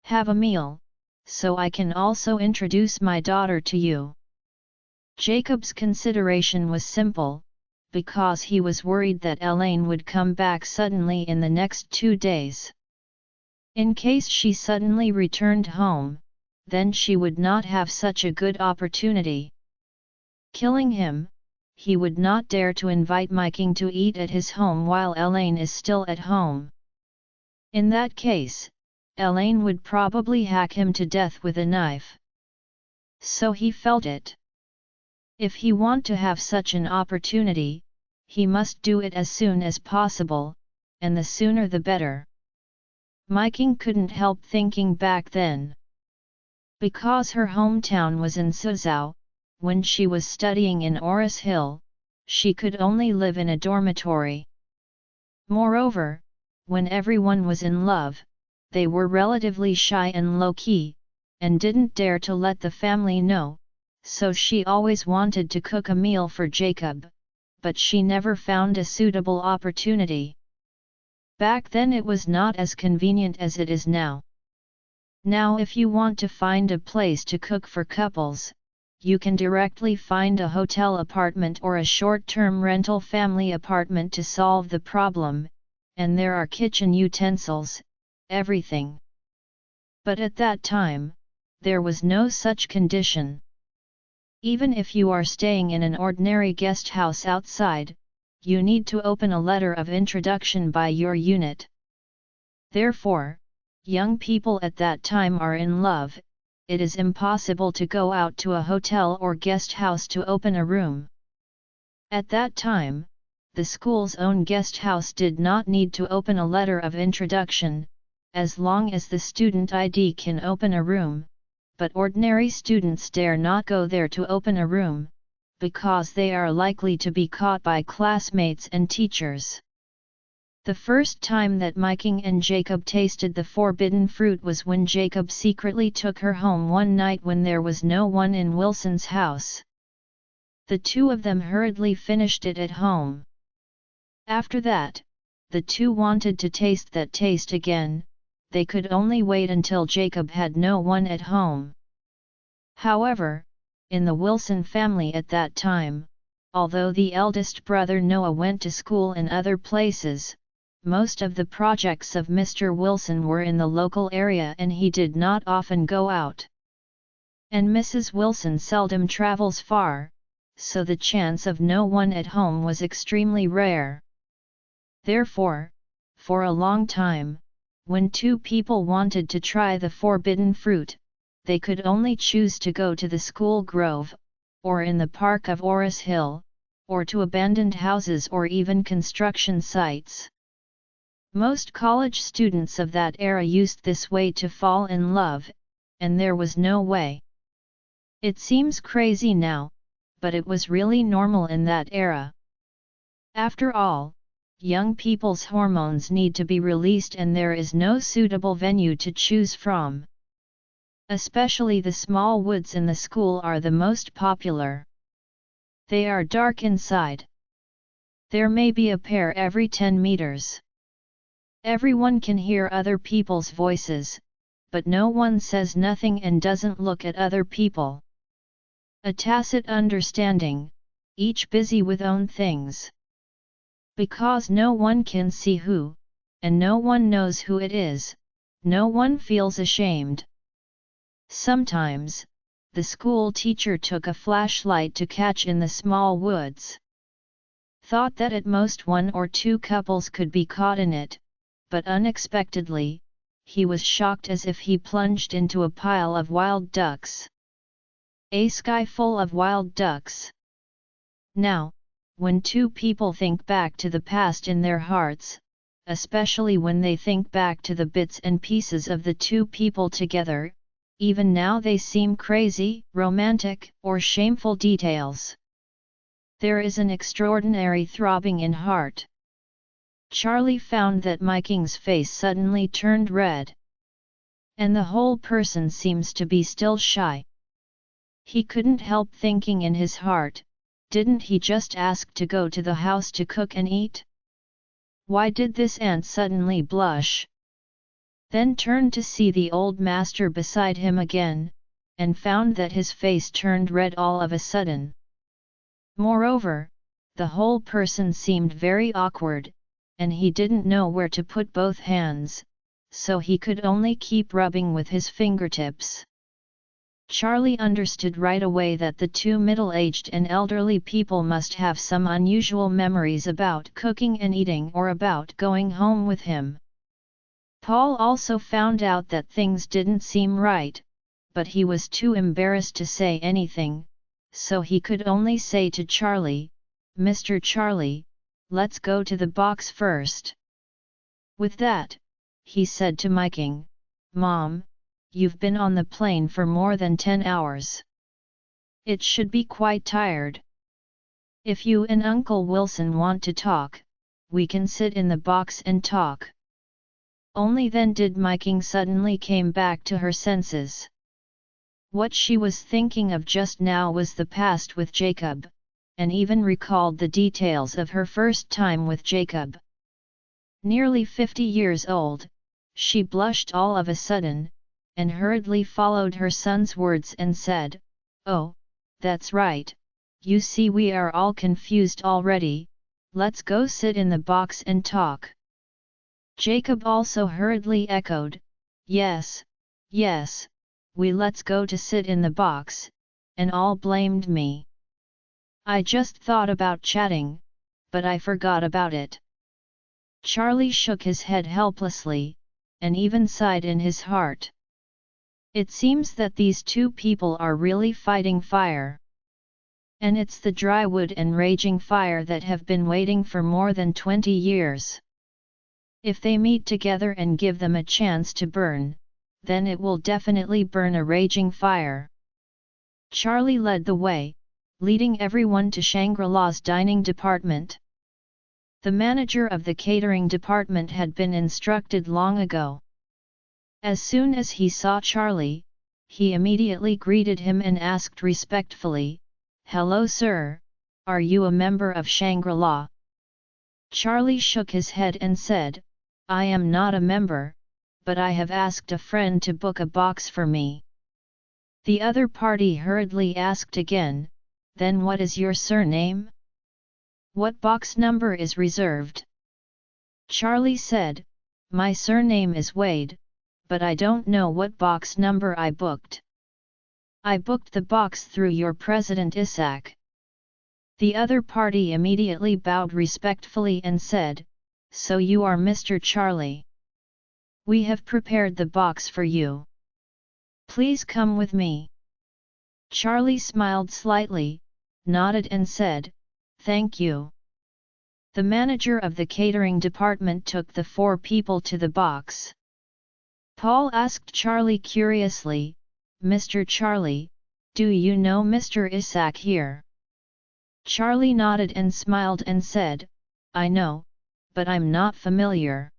Have a meal, so I can also introduce my daughter to you." Jacob's consideration was simple, because he was worried that Elaine would come back suddenly in the next 2 days. In case she suddenly returned home, then she would not have such a good opportunity. Killing him, he would not dare to invite Miking to eat at his home while Elaine is still at home. In that case, Elaine would probably hack him to death with a knife. So he felt it. If he want to have such an opportunity, he must do it as soon as possible, and the sooner the better. Miking couldn't help thinking back then. Because her hometown was in Suzhou, when she was studying in Oris Hill, she could only live in a dormitory. Moreover, when everyone was in love, they were relatively shy and low-key, and didn't dare to let the family know, so she always wanted to cook a meal for Jacob, but she never found a suitable opportunity. Back then it was not as convenient as it is now. Now if you want to find a place to cook for couples, you can directly find a hotel apartment or a short-term rental family apartment to solve the problem, and there are kitchen utensils, everything. But at that time, there was no such condition. Even if you are staying in an ordinary guest house outside, you need to open a letter of introduction by your unit. Therefore, young people at that time are in love. It is impossible to go out to a hotel or guest house to open a room. At that time, the school's own guest house did not need to open a letter of introduction, as long as the student ID can open a room, but ordinary students dare not go there to open a room, because they are likely to be caught by classmates and teachers. The first time that Miking and Jacob tasted the forbidden fruit was when Jacob secretly took her home one night when there was no one in Wilson's house. The two of them hurriedly finished it at home. After that, the two wanted to taste that taste again. They could only wait until Jacob had no one at home. However, in the Wilson family at that time, although the eldest brother Noah went to school in other places, most of the projects of Mr. Wilson were in the local area and he did not often go out. And Mrs. Wilson seldom travels far, so the chance of no one at home was extremely rare. Therefore, for a long time, when two people wanted to try the forbidden fruit, they could only choose to go to the school grove, or in the park of Orris Hill, or to abandoned houses or even construction sites. Most college students of that era used this way to fall in love, and there was no way. It seems crazy now, but it was really normal in that era. After all, young people's hormones need to be released and there is no suitable venue to choose from. Especially the small woods in the school are the most popular. They are dark inside. There may be a pair every 10 meters. Everyone can hear other people's voices, but no one says nothing and doesn't look at other people. A tacit understanding, each busy with own things. Because no one can see who, and no one knows who it is, no one feels ashamed. Sometimes, the school teacher took a flashlight to catch in the small woods. Thought that at most 1 or 2 couples could be caught in it, but unexpectedly, he was shocked as if he plunged into a pile of wild ducks. A sky full of wild ducks. Now, when two people think back to the past in their hearts, especially when they think back to the bits and pieces of the two people together, even now they seem crazy, romantic, or shameful details. There is an extraordinary throbbing in heart. Charlie found that Miking's face suddenly turned red. And the whole person seems to be still shy. He couldn't help thinking in his heart, didn't he just ask to go to the house to cook and eat? Why did this ant suddenly blush? Then turned to see the old master beside him again, and found that his face turned red all of a sudden. Moreover, the whole person seemed very awkward, and he didn't know where to put both hands, so he could only keep rubbing with his fingertips. Charlie understood right away that the two middle-aged and elderly people must have some unusual memories about cooking and eating or about going home with him. Paul also found out that things didn't seem right, but he was too embarrassed to say anything, so he could only say to Charlie, "Mr. Charlie, let's go to the box first." With that, he said to Miking, "Mom, you've been on the plane for more than 10 hours. It should be quite tired. If you and Uncle Wilson want to talk, we can sit in the box and talk." Only then did Miking suddenly came back to her senses. What she was thinking of just now was the past with Jacob, and even recalled the details of her first time with Jacob. Nearly 50 years old, she blushed all of a sudden, and hurriedly followed her son's words and said, "Oh, that's right, you see we are all confused already, let's go sit in the box and talk." Jacob also hurriedly echoed, "Yes, yes, let's go to sit in the box, and all blamed me. I just thought about chatting, but I forgot about it. Charlie shook his head helplessly, and even sighed in his heart. It seems that these two people are really fighting fire. And it's the dry wood and raging fire that have been waiting for more than 20 years. If they meet together and give them a chance to burn, then it will definitely burn a raging fire. Charlie led the way, leading everyone to Shangri-La's dining department. The manager of the catering department had been instructed long ago. As soon as he saw Charlie, he immediately greeted him and asked respectfully, "Hello sir, are you a member of Shangri-La?" Charlie shook his head and said, "I am not a member, but I have asked a friend to book a box for me." The other party hurriedly asked again, "Then what is your surname? What box number is reserved?" Charlie said, "My surname is Wade, but I don't know what box number I booked. I booked the box through your president Isaac." The other party immediately bowed respectfully and said, "So you are Mr. Charlie. We have prepared the box for you. Please come with me." Charlie smiled slightly, nodded and said, "Thank you." The manager of the catering department took the four people to the box. Paul asked Charlie curiously, "Mr. Charlie, do you know Mr. Isaac here?" Charlie nodded and smiled and said, "I know, but I'm not familiar."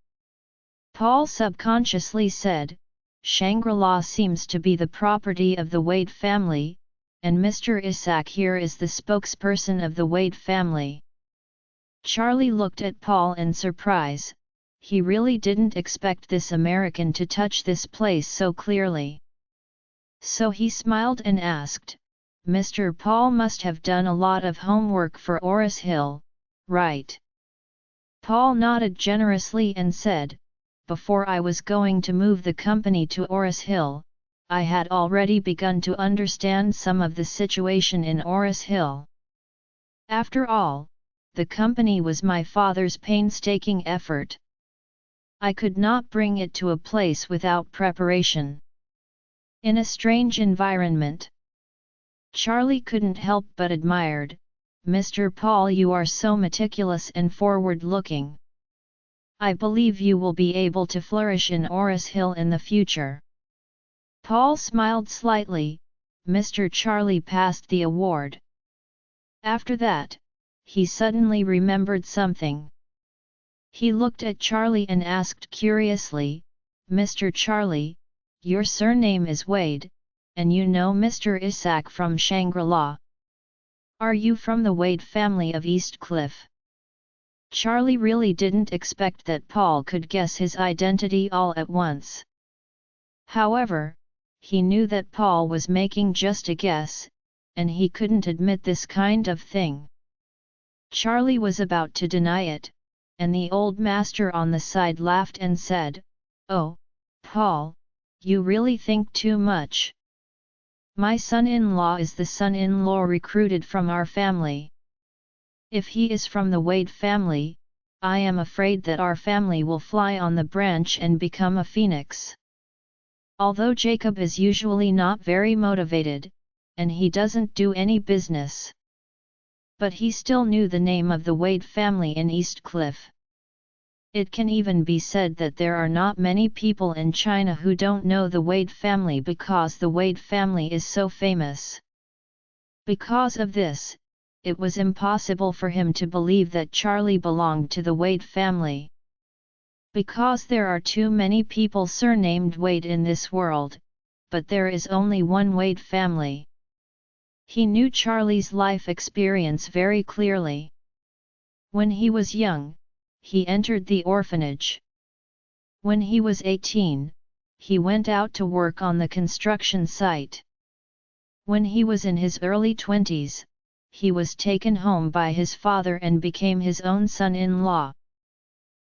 Paul subconsciously said, "Shangri-La seems to be the property of the Wade family, and Mr. Isaac here is the spokesperson of the Wade family." Charlie looked at Paul in surprise. He really didn't expect this American to touch this place so clearly. So he smiled and asked, "Mr. Paul must have done a lot of homework for Oris Hill, right?" Paul nodded generously and said, "Before I was going to move the company to Oris Hill, I had already begun to understand some of the situation in Oris Hill. After all, the company was my father's painstaking effort. I could not bring it to a place without preparation. In a strange environment." Charlie couldn't help but admired, "Mr. Paul, you are so meticulous and forward-looking. I believe you will be able to flourish in Oris Hill in the future." Paul smiled slightly. Mr. Charlie passed the award. After that, he suddenly remembered something. He looked at Charlie and asked curiously, "Mr. Charlie, your surname is Wade, and you know Mr. Isaac from Shangri-La. Are you from the Wade family of East Cliff?" Charlie really didn't expect that Paul could guess his identity all at once. However, he knew that Paul was making just a guess, and he couldn't admit this kind of thing. Charlie was about to deny it, and the old master on the side laughed and said, "Oh, Paul, you really think too much. My son-in-law is the son-in-law recruited from our family. If he is from the Wade family, I am afraid that our family will fly on the branch and become a phoenix." Although Jacob is usually not very motivated, and he doesn't do any business, but he still knew the name of the Wade family in East Cliff. It can even be said that there are not many people in China who don't know the Wade family because the Wade family is so famous. Because of this, it was impossible for him to believe that Charlie belonged to the Wade family. Because there are too many people surnamed Wade in this world, but there is only one Wade family. He knew Charlie's life experience very clearly. When he was young, he entered the orphanage. When he was 18, he went out to work on the construction site. When he was in his early 20s, he was taken home by his father and became his own son-in-law.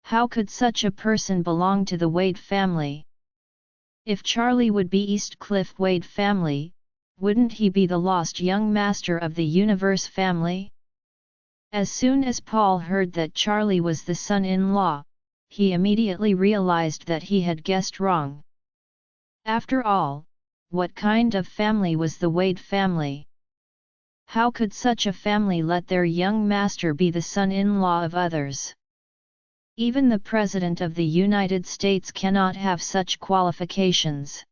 How could such a person belong to the Wade family? If Charlie would be East Cliff Wade family, wouldn't he be the lost young master of the universe family? As soon as Paul heard that Charlie was the son-in-law, he immediately realized that he had guessed wrong. After all, what kind of family was the Wade family? How could such a family let their young master be the son-in-law of others? Even the President of the United States cannot have such qualifications.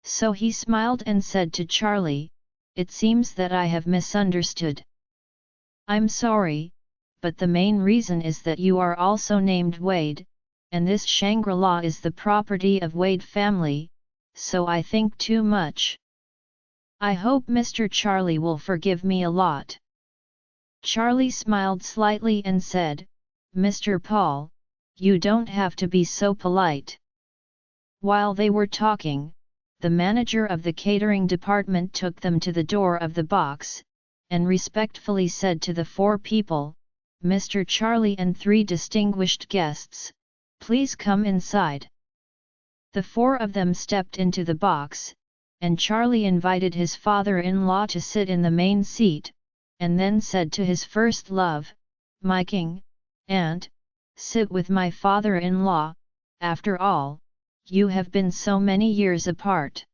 So he smiled and said to Charlie, "It seems that I have misunderstood. I'm sorry, but the main reason is that you are also named Wade, and this Shangri-La is the property of Wade family, so I think too much. I hope Mr. Charlie will forgive me a lot." Charlie smiled slightly and said, "Mr. Paul, you don't have to be so polite." While they were talking, the manager of the catering department took them to the door of the box, and respectfully said to the 4 people, "Mr. Charlie and 3 distinguished guests, please come inside." The 4 of them stepped into the box, and Charlie invited his father-in-law to sit in the main seat, and then said to his first love, "Miking, Aunt, sit with my father-in-law, after all, you have been so many years apart.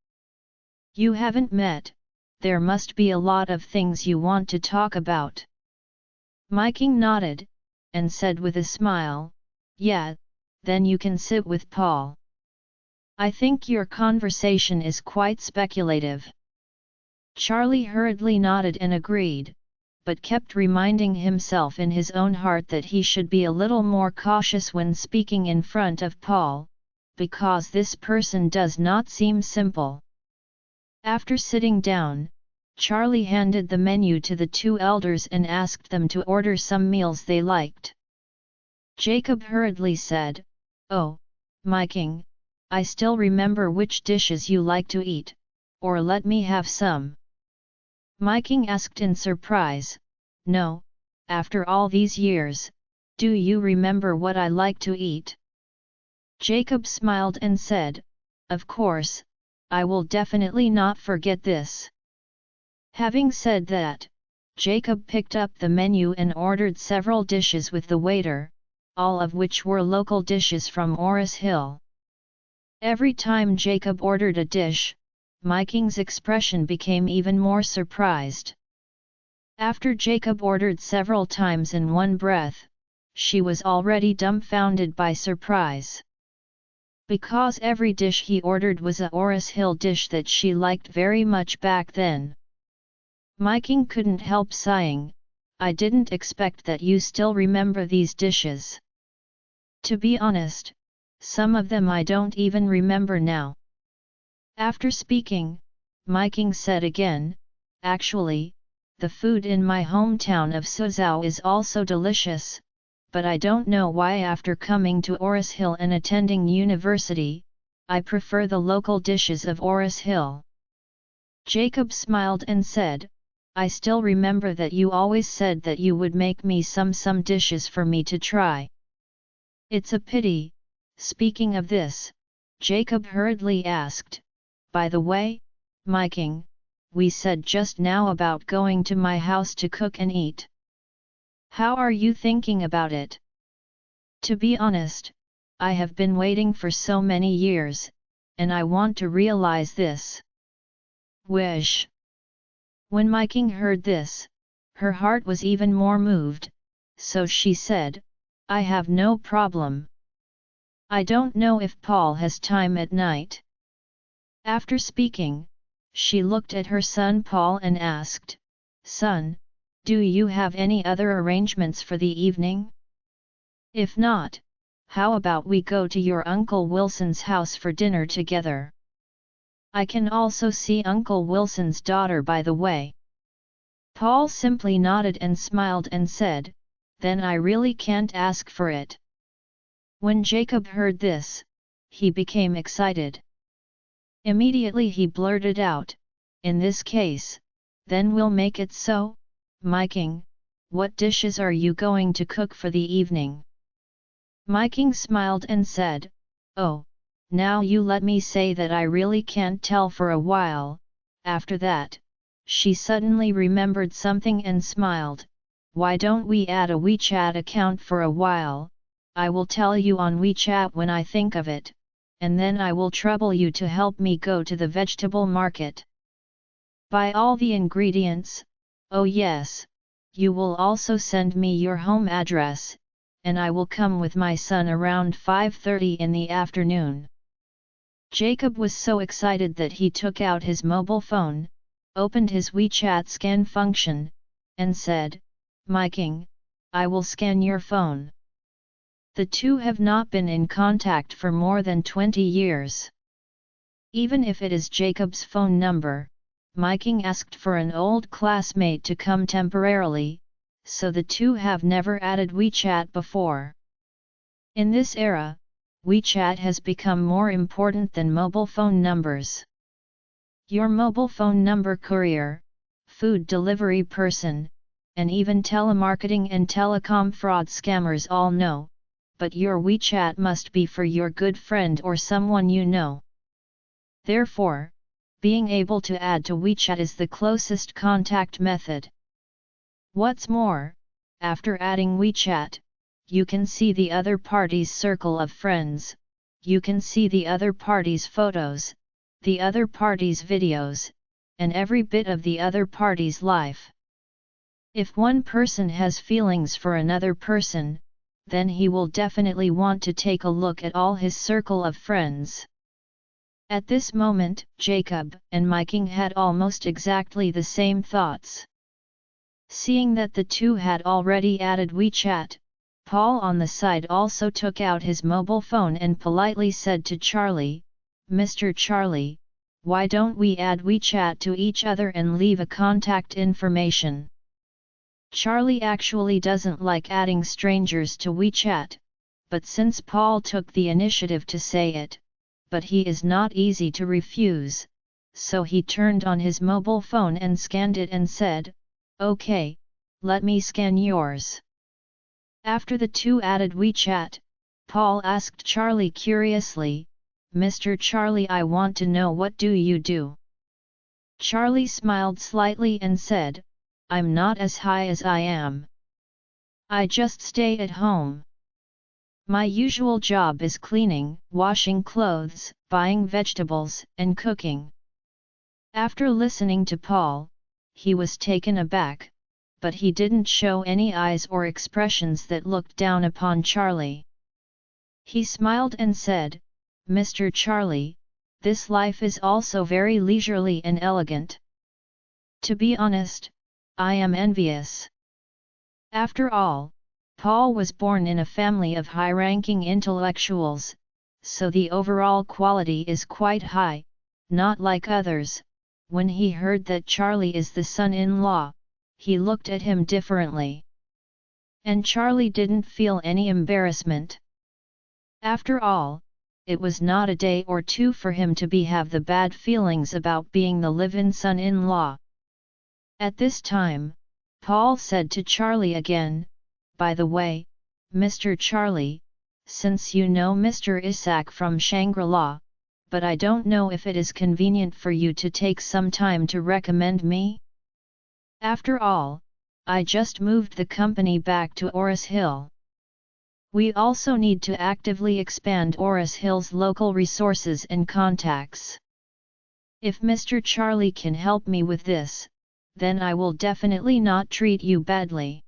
You haven't met, there must be a lot of things you want to talk about." Miking nodded, and said with a smile, "Yeah, then you can sit with Paul. I think your conversation is quite speculative." Charlie hurriedly nodded and agreed, but kept reminding himself in his own heart that he should be a little more cautious when speaking in front of Paul, because this person does not seem simple. After sitting down, Charlie handed the menu to the 2 elders and asked them to order some meals they liked. Jacob hurriedly said, "Oh, Miking, I still remember which dishes you like to eat, or let me have some." Miking asked in surprise, "No, after all these years, do you remember what I like to eat?" Jacob smiled and said, "Of course, I will definitely not forget this." Having said that, Jacob picked up the menu and ordered several dishes with the waiter, all of which were local dishes from Oris Hill. Every time Jacob ordered a dish, Miking's expression became even more surprised. After Jacob ordered several times in one breath, she was already dumbfounded by surprise. Because every dish he ordered was a Oris Hill dish that she liked very much back then. Miking couldn't help sighing, "I didn't expect that you still remember these dishes. To be honest, some of them I don't even remember now." After speaking, Miking said again, "Actually, the food in my hometown of Suzhou is also delicious, but I don't know why after coming to Oris Hill and attending university, I prefer the local dishes of Oris Hill." Jacob smiled and said, "I still remember that you always said that you would make me some dishes for me to try. It's a pity." Speaking of this, Jacob hurriedly asked, "By the way, Miking, we said just now about going to my house to cook and eat. How are you thinking about it?" "To be honest, I have been waiting for so many years, and I want to realize this wish." When Miking heard this, her heart was even more moved, so she said, "I have no problem. I don't know if Paul has time at night." After speaking, she looked at her son Paul and asked, "Son, do you have any other arrangements for the evening? If not, how about we go to your Uncle Wilson's house for dinner together? I can also see Uncle Wilson's daughter by the way." Paul simply nodded and smiled and said, "Then I really can't ask for it." When Jacob heard this, he became excited. Immediately he blurted out, "In this case, then we'll make it so, Miking, what dishes are you going to cook for the evening?" Miking smiled and said, "Oh, now you let me say that I really can't tell for a while, After that, she suddenly remembered something and smiled. Why don't we add a WeChat account for a while? I will tell you on WeChat when I think of it, and then I will trouble you to help me go to the vegetable market. Buy all the ingredients. Oh yes, you will also send me your home address, and I will come with my son around 5:30 in the afternoon. Jacob was so excited that he took out his mobile phone, opened his WeChat scan function, and said, "My king, I will scan your phone." The two have not been in contact for more than 20 years. Even if it is Jacob's phone number, my king asked for an old classmate to come temporarily, so the two have never added WeChat before. In this era, WeChat has become more important than mobile phone numbers. Your mobile phone number courier, food delivery person, and even telemarketing and telecom fraud scammers all know, but your WeChat must be for your good friend or someone you know. Therefore, being able to add to WeChat is the closest contact method. What's more, after adding WeChat, you can see the other party's circle of friends, you can see the other party's photos, the other party's videos, and every bit of the other party's life. If one person has feelings for another person, then he will definitely want to take a look at all his circle of friends. At this moment, Jacob and my king had almost exactly the same thoughts. Seeing that the two had already added WeChat, Paul on the side also took out his mobile phone and politely said to Charlie, "Mr. Charlie, why don't we add WeChat to each other and leave a contact information?" Charlie actually doesn't like adding strangers to WeChat, but since Paul took the initiative to say it, but he is not easy to refuse, so he turned on his mobile phone and scanned it and said, "Okay, let me scan yours." After the two added WeChat, Paul asked Charlie curiously, "Mr. Charlie, I want to know, what do you do?" Charlie smiled slightly and said, "I'm not as high as I am. I just stay at home. My usual job is cleaning, washing clothes, buying vegetables, and cooking." After listening to Paul, he was taken aback, but he didn't show any eyes or expressions that looked down upon Charlie. He smiled and said, "Mr. Charlie, this life is also very leisurely and elegant. To be honest, I am envious." After all, Paul was born in a family of high-ranking intellectuals, so the overall quality is quite high, not like others. When he heard that Charlie is the son-in-law, he looked at him differently. And Charlie didn't feel any embarrassment. After all, it was not a day or two for him to have the bad feelings about being the live-in son-in-law. At this time, Paul said to Charlie again, "By the way, Mr. Charlie, since you know Mr. Isaac from Shangri-La, but I don't know if it is convenient for you to take some time to recommend me? After all, I just moved the company back to Oris Hill. We also need to actively expand Oris Hill's local resources and contacts. If Mr. Charlie can help me with this, then I will definitely not treat you badly."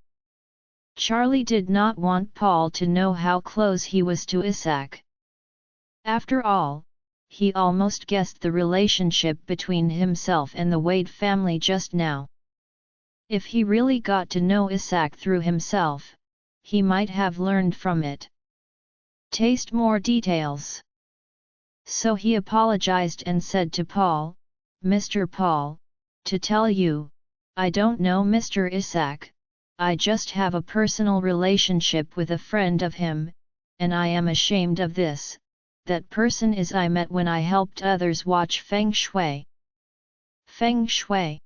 Charlie did not want Paul to know how close he was to Isaac. After all, he almost guessed the relationship between himself and the Wade family just now. If he really got to know Isaac through himself, he might have learned from it. Taste more details. So he apologized and said to Paul, "Mr. Paul, to tell you, I don't know Mr. Isaac, I just have a personal relationship with a friend of him, and I am ashamed of this. That person is I met when I helped others watch Feng Shui." "Feng Shui?"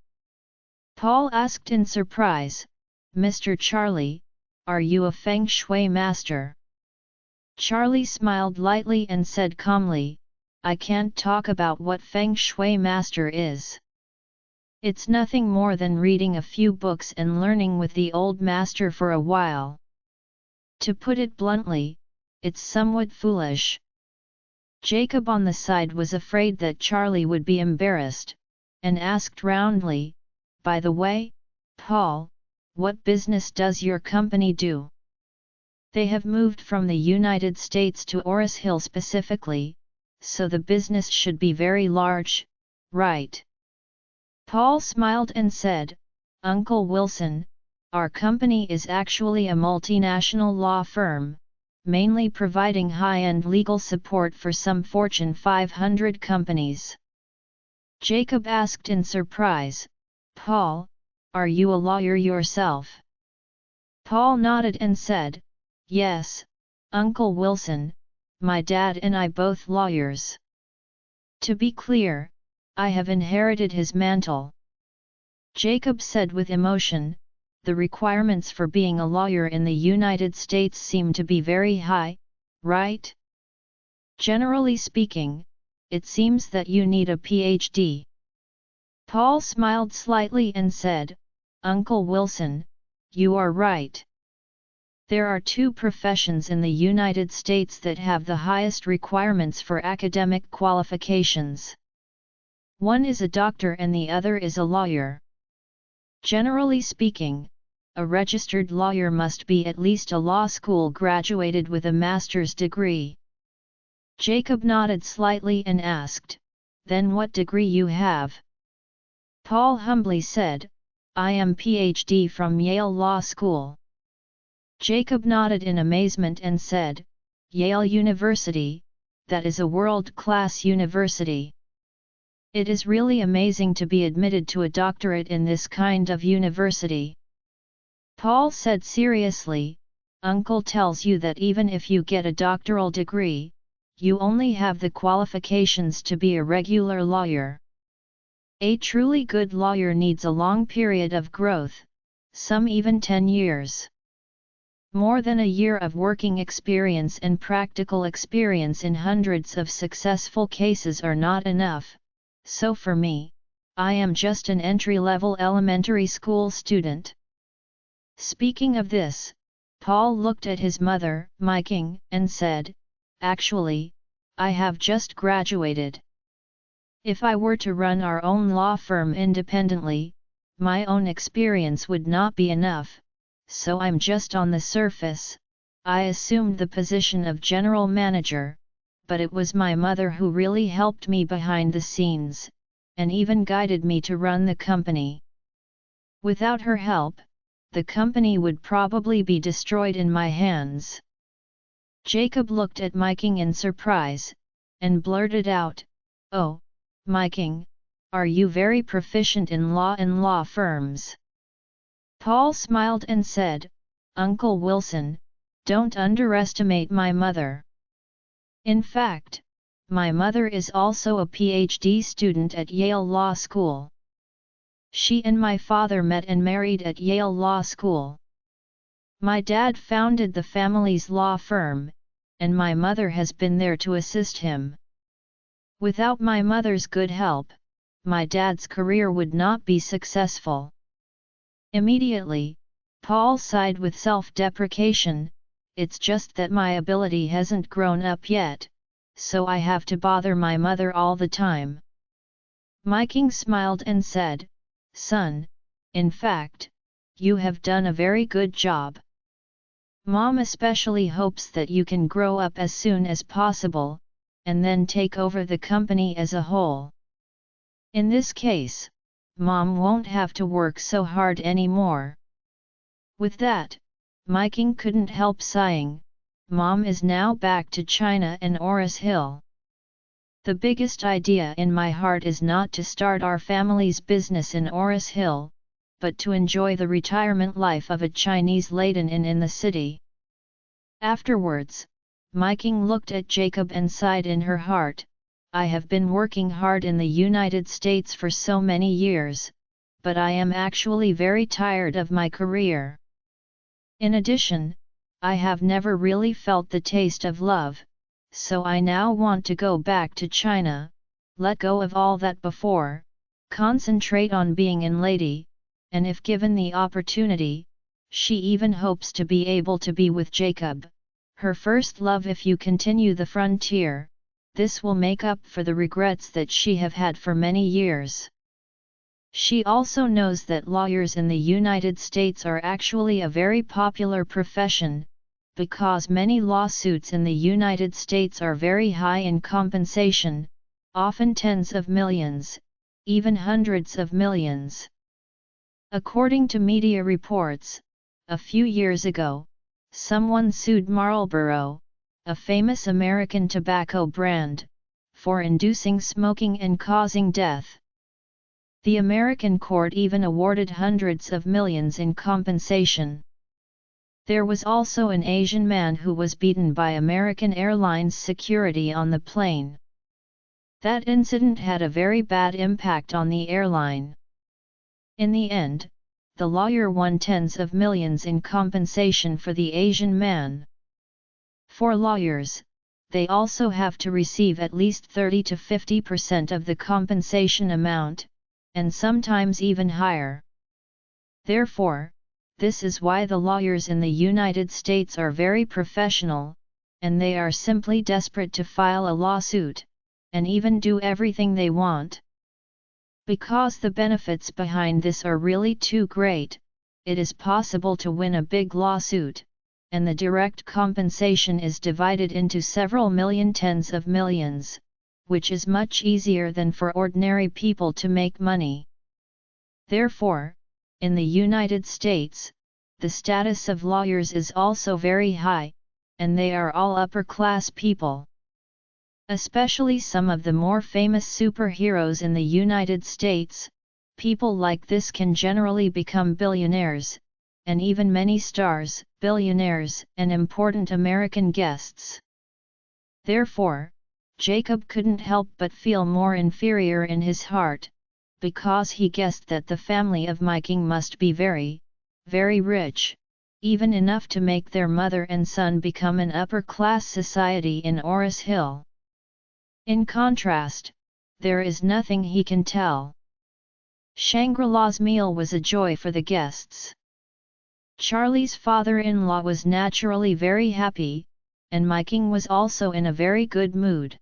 Paul asked in surprise. "Mr. Charlie, are you a Feng Shui master?" Charlie smiled lightly and said calmly, "I can't talk about what Feng Shui master is. It's nothing more than reading a few books and learning with the old master for a while. To put it bluntly, it's somewhat foolish. Jacob on the side was afraid that Charlie would be embarrassed, and asked roundly, "By the way, Paul, what business does your company do?" "They have moved from the United States to Oris Hill specifically, so the business should be very large, right?" Paul smiled and said, "Uncle Wilson, our company is actually a multinational law firm, mainly providing high-end legal support for some Fortune 500 companies." Jacob asked in surprise, "Paul, are you a lawyer yourself?" Paul nodded and said, "Yes, Uncle Wilson, my dad and I both lawyers." "To be clear, I have inherited his mantle." Jacob said with emotion, "The requirements for being a lawyer in the United States seem to be very high, right? Generally speaking, it seems that you need a PhD." Paul smiled slightly and said, "Uncle Wilson, you are right. There are two professions in the United States that have the highest requirements for academic qualifications. One is a doctor and the other is a lawyer. Generally speaking, a registered lawyer must be at least a law school graduated with a master's degree." Jacob nodded slightly and asked, "Then what degree you have?" Paul humbly said, "I am PhD from Yale Law School." Jacob nodded in amazement and said, "Yale University, that is a world-class university. It is really amazing to be admitted to a doctorate in this kind of university." Paul said seriously, "Uncle tells you that even if you get a doctoral degree, you only have the qualifications to be a regular lawyer. A truly good lawyer needs a long period of growth, some even 10 years. More than a year of working experience and practical experience in hundreds of successful cases are not enough, so for me, I am just an entry-level elementary school student." Speaking of this, Paul looked at his mother, Miking, and said, "Actually, I have just graduated. If I were to run our own law firm independently, my own experience would not be enough, so I'm just on the surface. I assumed the position of general manager, but it was my mother who really helped me behind the scenes, and even guided me to run the company. Without her help, the company would probably be destroyed in my hands." Jacob looked at Miking in surprise, and blurted out, "Oh, Miking, are you very proficient in law and law firms?" Paul smiled and said, "Uncle Wilson, don't underestimate my mother. In fact, my mother is also a PhD student at Yale Law School. She and my father met and married at Yale Law School. My dad founded the family's law firm, and my mother has been there to assist him. Without my mother's good help, my dad's career would not be successful." Immediately, Paul sighed with self-deprecation, "It's just that my ability hasn't grown up yet, so I have to bother my mother all the time." Miking smiled and said, "Son, in fact, you have done a very good job. Mom especially hopes that you can grow up as soon as possible, and then take over the company as a whole. In this case, Mom won't have to work so hard anymore." With that, Miking couldn't help sighing. Mom is now back to China and Oris Hill. The biggest idea in my heart is not to start our family's business in Oris Hill, but to enjoy the retirement life of a Chinese laden in the city. Afterwards, Miking looked at Jacob and sighed in her heart, "I have been working hard in the United States for so many years, but I am actually very tired of my career. In addition, I have never really felt the taste of love, so I now want to go back to China, let go of all that before, concentrate on being a lady, and if given the opportunity, she even hopes to be able to be with Jacob, her first love. If you continue the frontier, this will make up for the regrets that she have had for many years. She also knows that lawyers in the United States are actually a very popular profession, because many lawsuits in the United States are very high in compensation, often tens of millions, even hundreds of millions. According to media reports, a few years ago, someone sued Marlboro, a famous American tobacco brand, for inducing smoking and causing death. The American court even awarded hundreds of millions in compensation. There was also an Asian man who was beaten by American Airlines security on the plane. That incident had a very bad impact on the airline. In the end, the lawyer won tens of millions in compensation for the Asian man. For lawyers, they also have to receive at least 30 to 50% of the compensation amount, and sometimes even higher. Therefore, this is why the lawyers in the United States are very professional, and they are simply desperate to file a lawsuit, and even do everything they want. Because the benefits behind this are really too great, it is possible to win a big lawsuit, and the direct compensation is divided into several million, tens of millions, which is much easier than for ordinary people to make money. Therefore, in the United States, the status of lawyers is also very high, and they are all upper-class people. Especially some of the more famous superheroes in the United States, people like this can generally become billionaires, and even many stars, billionaires, and important American guests. Therefore, Jacob couldn't help but feel more inferior in his heart, because he guessed that the family of Miking must be very, very rich, even enough to make their mother and son become an upper-class society in Oris Hill. In contrast, there is nothing he can tell. Shangri-La's meal was a joy for the guests. Charlie's father-in-law was naturally very happy, and Miking was also in a very good mood.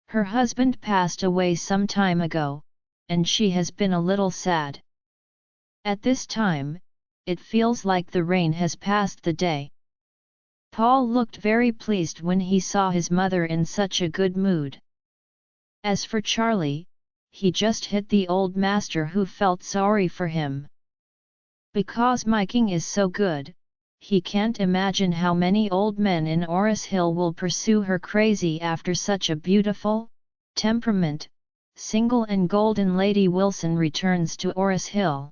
Her husband passed away some time ago, and she has been a little sad. At this time, it feels like the rain has passed the day. Paul looked very pleased when he saw his mother in such a good mood. As for Charlie, he just hit the old master who felt sorry for him. Because Miking is so good, he can't imagine how many old men in Oris Hill will pursue her crazy after such a beautiful, temperament, single and golden Lady Wilson returns to Oris Hill.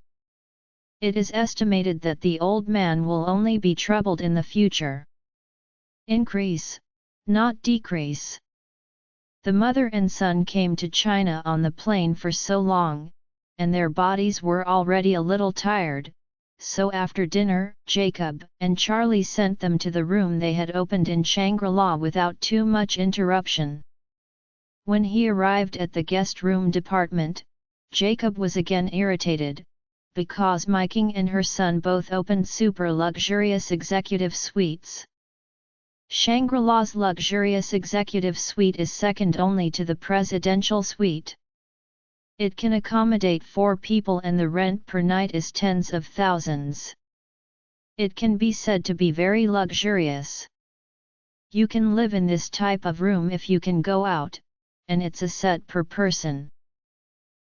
It is estimated that the old man will only be troubled in the future. Increase, not decrease. The mother and son came to China on the plane for so long, and their bodies were already a little tired, so after dinner, Jacob and Charlie sent them to the room they had opened in Shangri-La without too much interruption. When he arrived at the guest room department, Jacob was again irritated, because Miking and her son both opened super luxurious executive suites. Shangri-La's luxurious executive suite is second only to the presidential suite. It can accommodate 4 people and the rent per night is tens of thousands. It can be said to be very luxurious. You can live in this type of room if you can go out, and it's a set per person.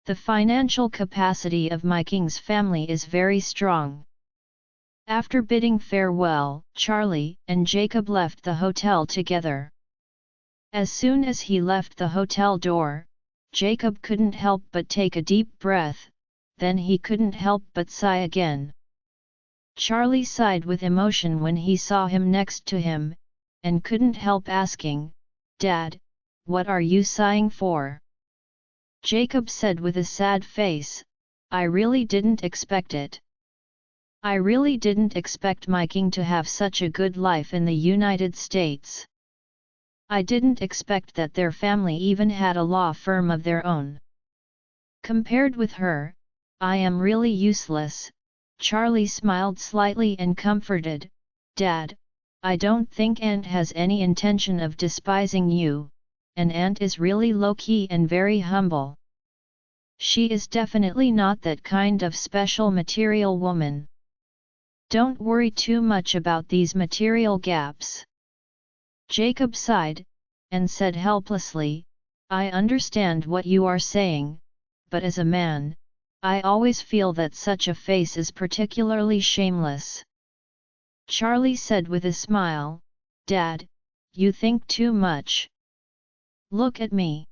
The financial capacity of Miking's family is very strong. After bidding farewell, Charlie and Jacob left the hotel together. As soon as he left the hotel door, Jacob couldn't help but take a deep breath, then he couldn't help but sigh again. Charlie sighed with emotion when he saw him next to him, and couldn't help asking, "Dad, what are you sighing for?" Jacob said with a sad face, "I really didn't expect it. I really didn't expect Miking to have such a good life in the United States. I didn't expect that their family even had a law firm of their own. Compared with her, I am really useless. Charlie smiled slightly and comforted, Dad, I don't think Aunt has any intention of despising you, and Aunt is really low-key and very humble. She is definitely not that kind of special material woman. Don't worry too much about these material gaps. Jacob sighed, and said helplessly, I understand what you are saying, but as a man, I always feel that such a face is particularly shameless. Charlie said with a smile, Dad, you think too much. Look at me.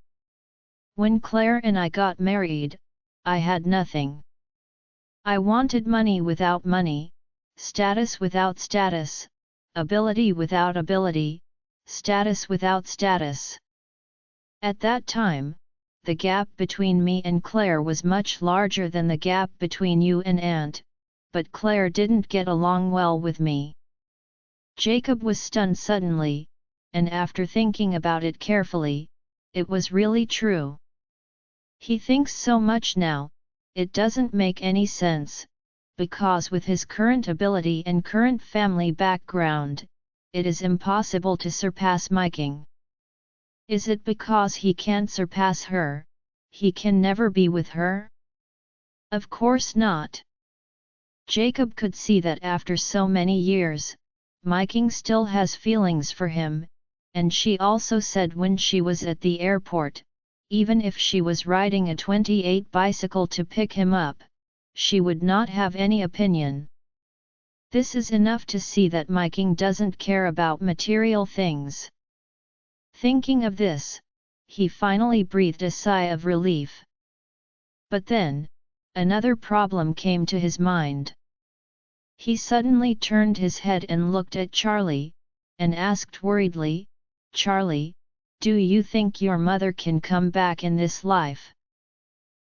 When Claire and I got married, I had nothing. I wanted money without money, status without status, ability without ability, status without status. At that time, the gap between me and Claire was much larger than the gap between you and Aunt, but Claire didn't get along well with me. Jacob was stunned suddenly, and after thinking about it carefully, it was really true. He thinks so much now, it doesn't make any sense, because with his current ability and current family background, it is impossible to surpass Miking. Is it because he can't surpass her, he can never be with her? Of course not. Jacob could see that after so many years, Miking still has feelings for him, and she also said when she was at the airport, even if she was riding a 28 bicycle to pick him up, she would not have any opinion. This is enough to see that Miking doesn't care about material things. Thinking of this, he finally breathed a sigh of relief. But then, another problem came to his mind. He suddenly turned his head and looked at Charlie, and asked worriedly, Charlie, do you think your mother can come back in this life?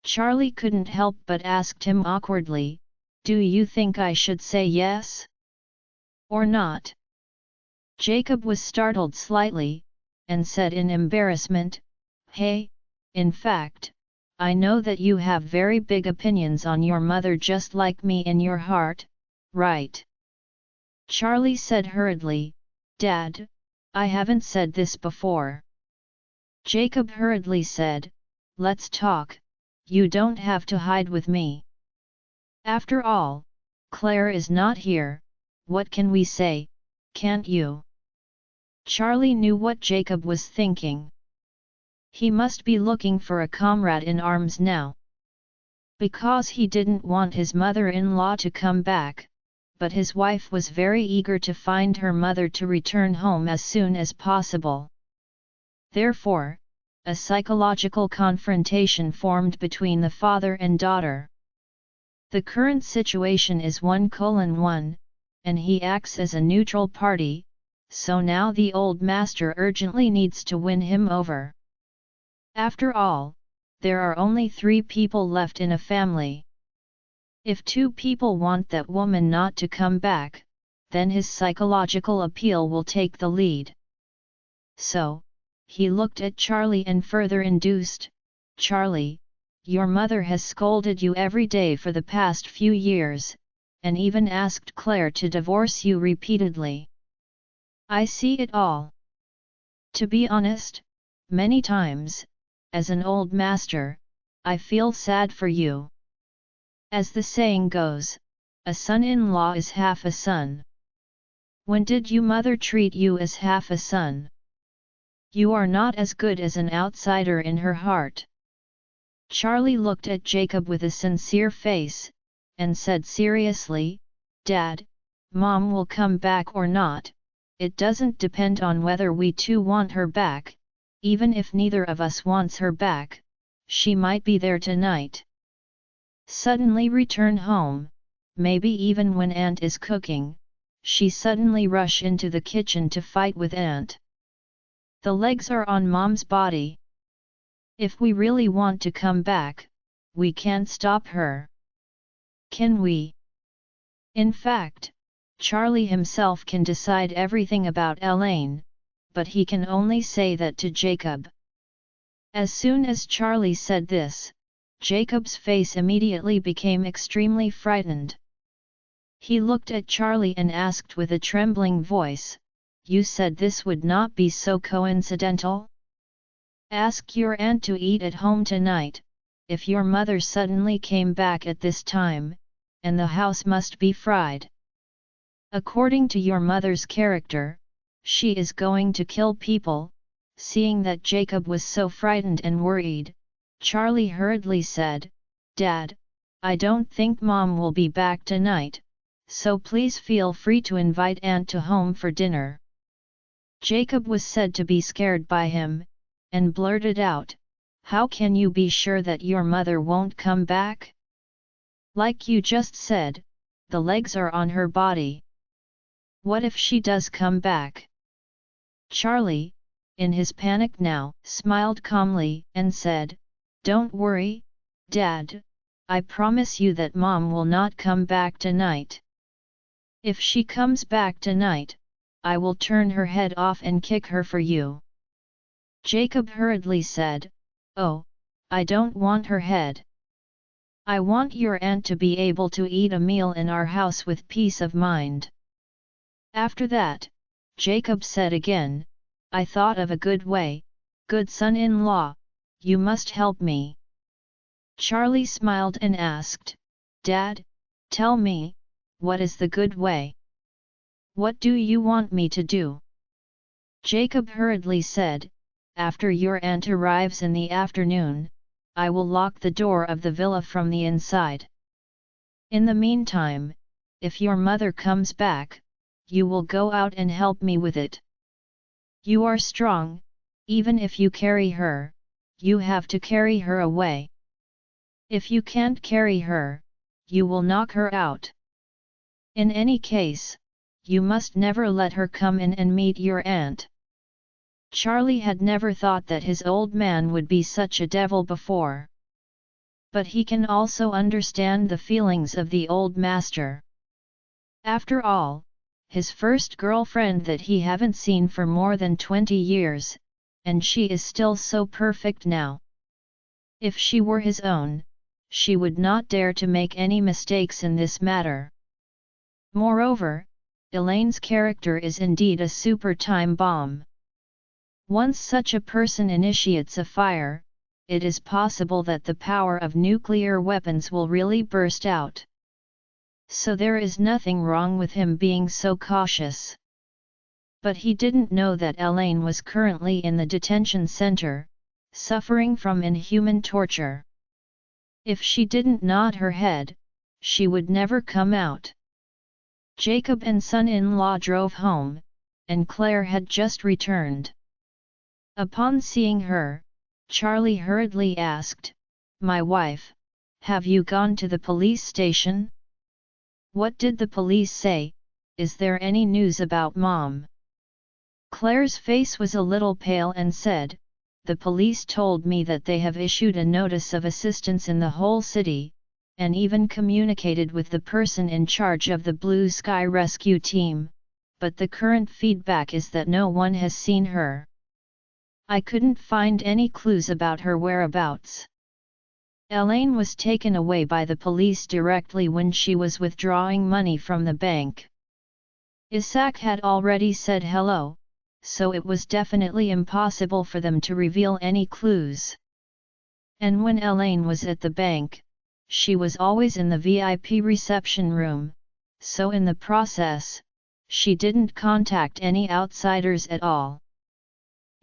Charlie couldn't help but asked him awkwardly, do you think I should say yes? Or not? Jacob was startled slightly, and said in embarrassment, Hey, in fact, I know that you have very big opinions on your mother just like me in your heart, right? Charlie said hurriedly, Dad, I haven't said this before. Jacob hurriedly said, Let's talk, you don't have to hide with me. After all, Claire is not here, what can we say, can't you? Charlie knew what Jacob was thinking. He must be looking for a comrade in arms now. Because he didn't want his mother-in-law to come back, but his wife was very eager to find her mother to return home as soon as possible. Therefore, a psychological confrontation formed between the father and daughter. The current situation is 1:1, and he acts as a neutral party, so now the old master urgently needs to win him over. After all, there are only 3 people left in a family. If 2 people want that woman not to come back, then his psychological appeal will take the lead. So, he looked at Charlie and further induced, Charlie, your mother has scolded you every day for the past few years, and even asked Claire to divorce you repeatedly. I see it all. To be honest, many times, as an old master, I feel sad for you. As the saying goes, a son-in-law is half a son. When did your mother treat you as half a son? You are not as good as an outsider in her heart. Charlie looked at Jacob with a sincere face, and said seriously, Dad, Mom will come back or not, it doesn't depend on whether we 2 want her back, even if neither of us wants her back, she might be there tonight. Suddenly return home, maybe even when Aunt is cooking, she suddenly rush into the kitchen to fight with Aunt. The legs are on Mom's body. If we really want to come back, we can't stop her. Can we? In fact, Charlie himself can decide everything about Elaine, but he can only say that to Jacob. As soon as Charlie said this, Jacob's face immediately became extremely frightened. He looked at Charlie and asked with a trembling voice, "You said this would not be so coincidental? Ask your aunt to eat at home tonight. If your mother suddenly came back at this time, and the house must be fried. According to your mother's character, she is going to kill people." Seeing that Jacob was so frightened and worried, Charlie hurriedly said, "Dad, I don't think Mom will be back tonight, so please feel free to invite Aunt to home for dinner." Jacob was said to be scared by him, and blurted out, "How can you be sure that your mother won't come back? Like you just said, the legs are on her body. What if she does come back?" Charlie, in his panic now, smiled calmly and said, "Don't worry, Dad, I promise you that Mom will not come back tonight. If she comes back tonight, I will turn her head off and kick her for you." Jacob hurriedly said, "Oh, I don't want her head. I want your aunt to be able to eat a meal in our house with peace of mind." After that, Jacob said again, "I thought of a good way, good son-in-law, you must help me." Charlie smiled and asked, "Dad, tell me, what is the good way? What do you want me to do?" Jacob hurriedly said, "After your aunt arrives in the afternoon, I will lock the door of the villa from the inside. In the meantime, if your mother comes back, you will go out and help me with it. You are strong, even if you carry her, you have to carry her away. If you can't carry her, you will knock her out. In any case, you must never let her come in and meet your aunt." Charlie had never thought that his old man would be such a devil before. But he can also understand the feelings of the old master. After all, his first girlfriend that he haven't seen for more than 20 years, and she is still so perfect now. If she were his own, she would not dare to make any mistakes in this matter. Moreover, Elaine's character is indeed a super time bomb. Once such a person initiates a fire, it is possible that the power of nuclear weapons will really burst out. So there is nothing wrong with him being so cautious. But he didn't know that Elaine was currently in the detention center, suffering from inhuman torture. If she didn't nod her head, she would never come out. Jacob and son-in-law drove home, and Claire had just returned. Upon seeing her, Charlie hurriedly asked, "My wife, have you gone to the police station? What did the police say? Is there any news about Mom?" Claire's face was a little pale and said, "The police told me that they have issued a notice of assistance in the whole city, and even communicated with the person in charge of the Blue Sky Rescue Team, but the current feedback is that no one has seen her. I couldn't find any clues about her whereabouts." Elaine was taken away by the police directly when she was withdrawing money from the bank. Isaac had already said hello, so it was definitely impossible for them to reveal any clues. And when Elaine was at the bank, she was always in the VIP reception room, so in the process, she didn't contact any outsiders at all.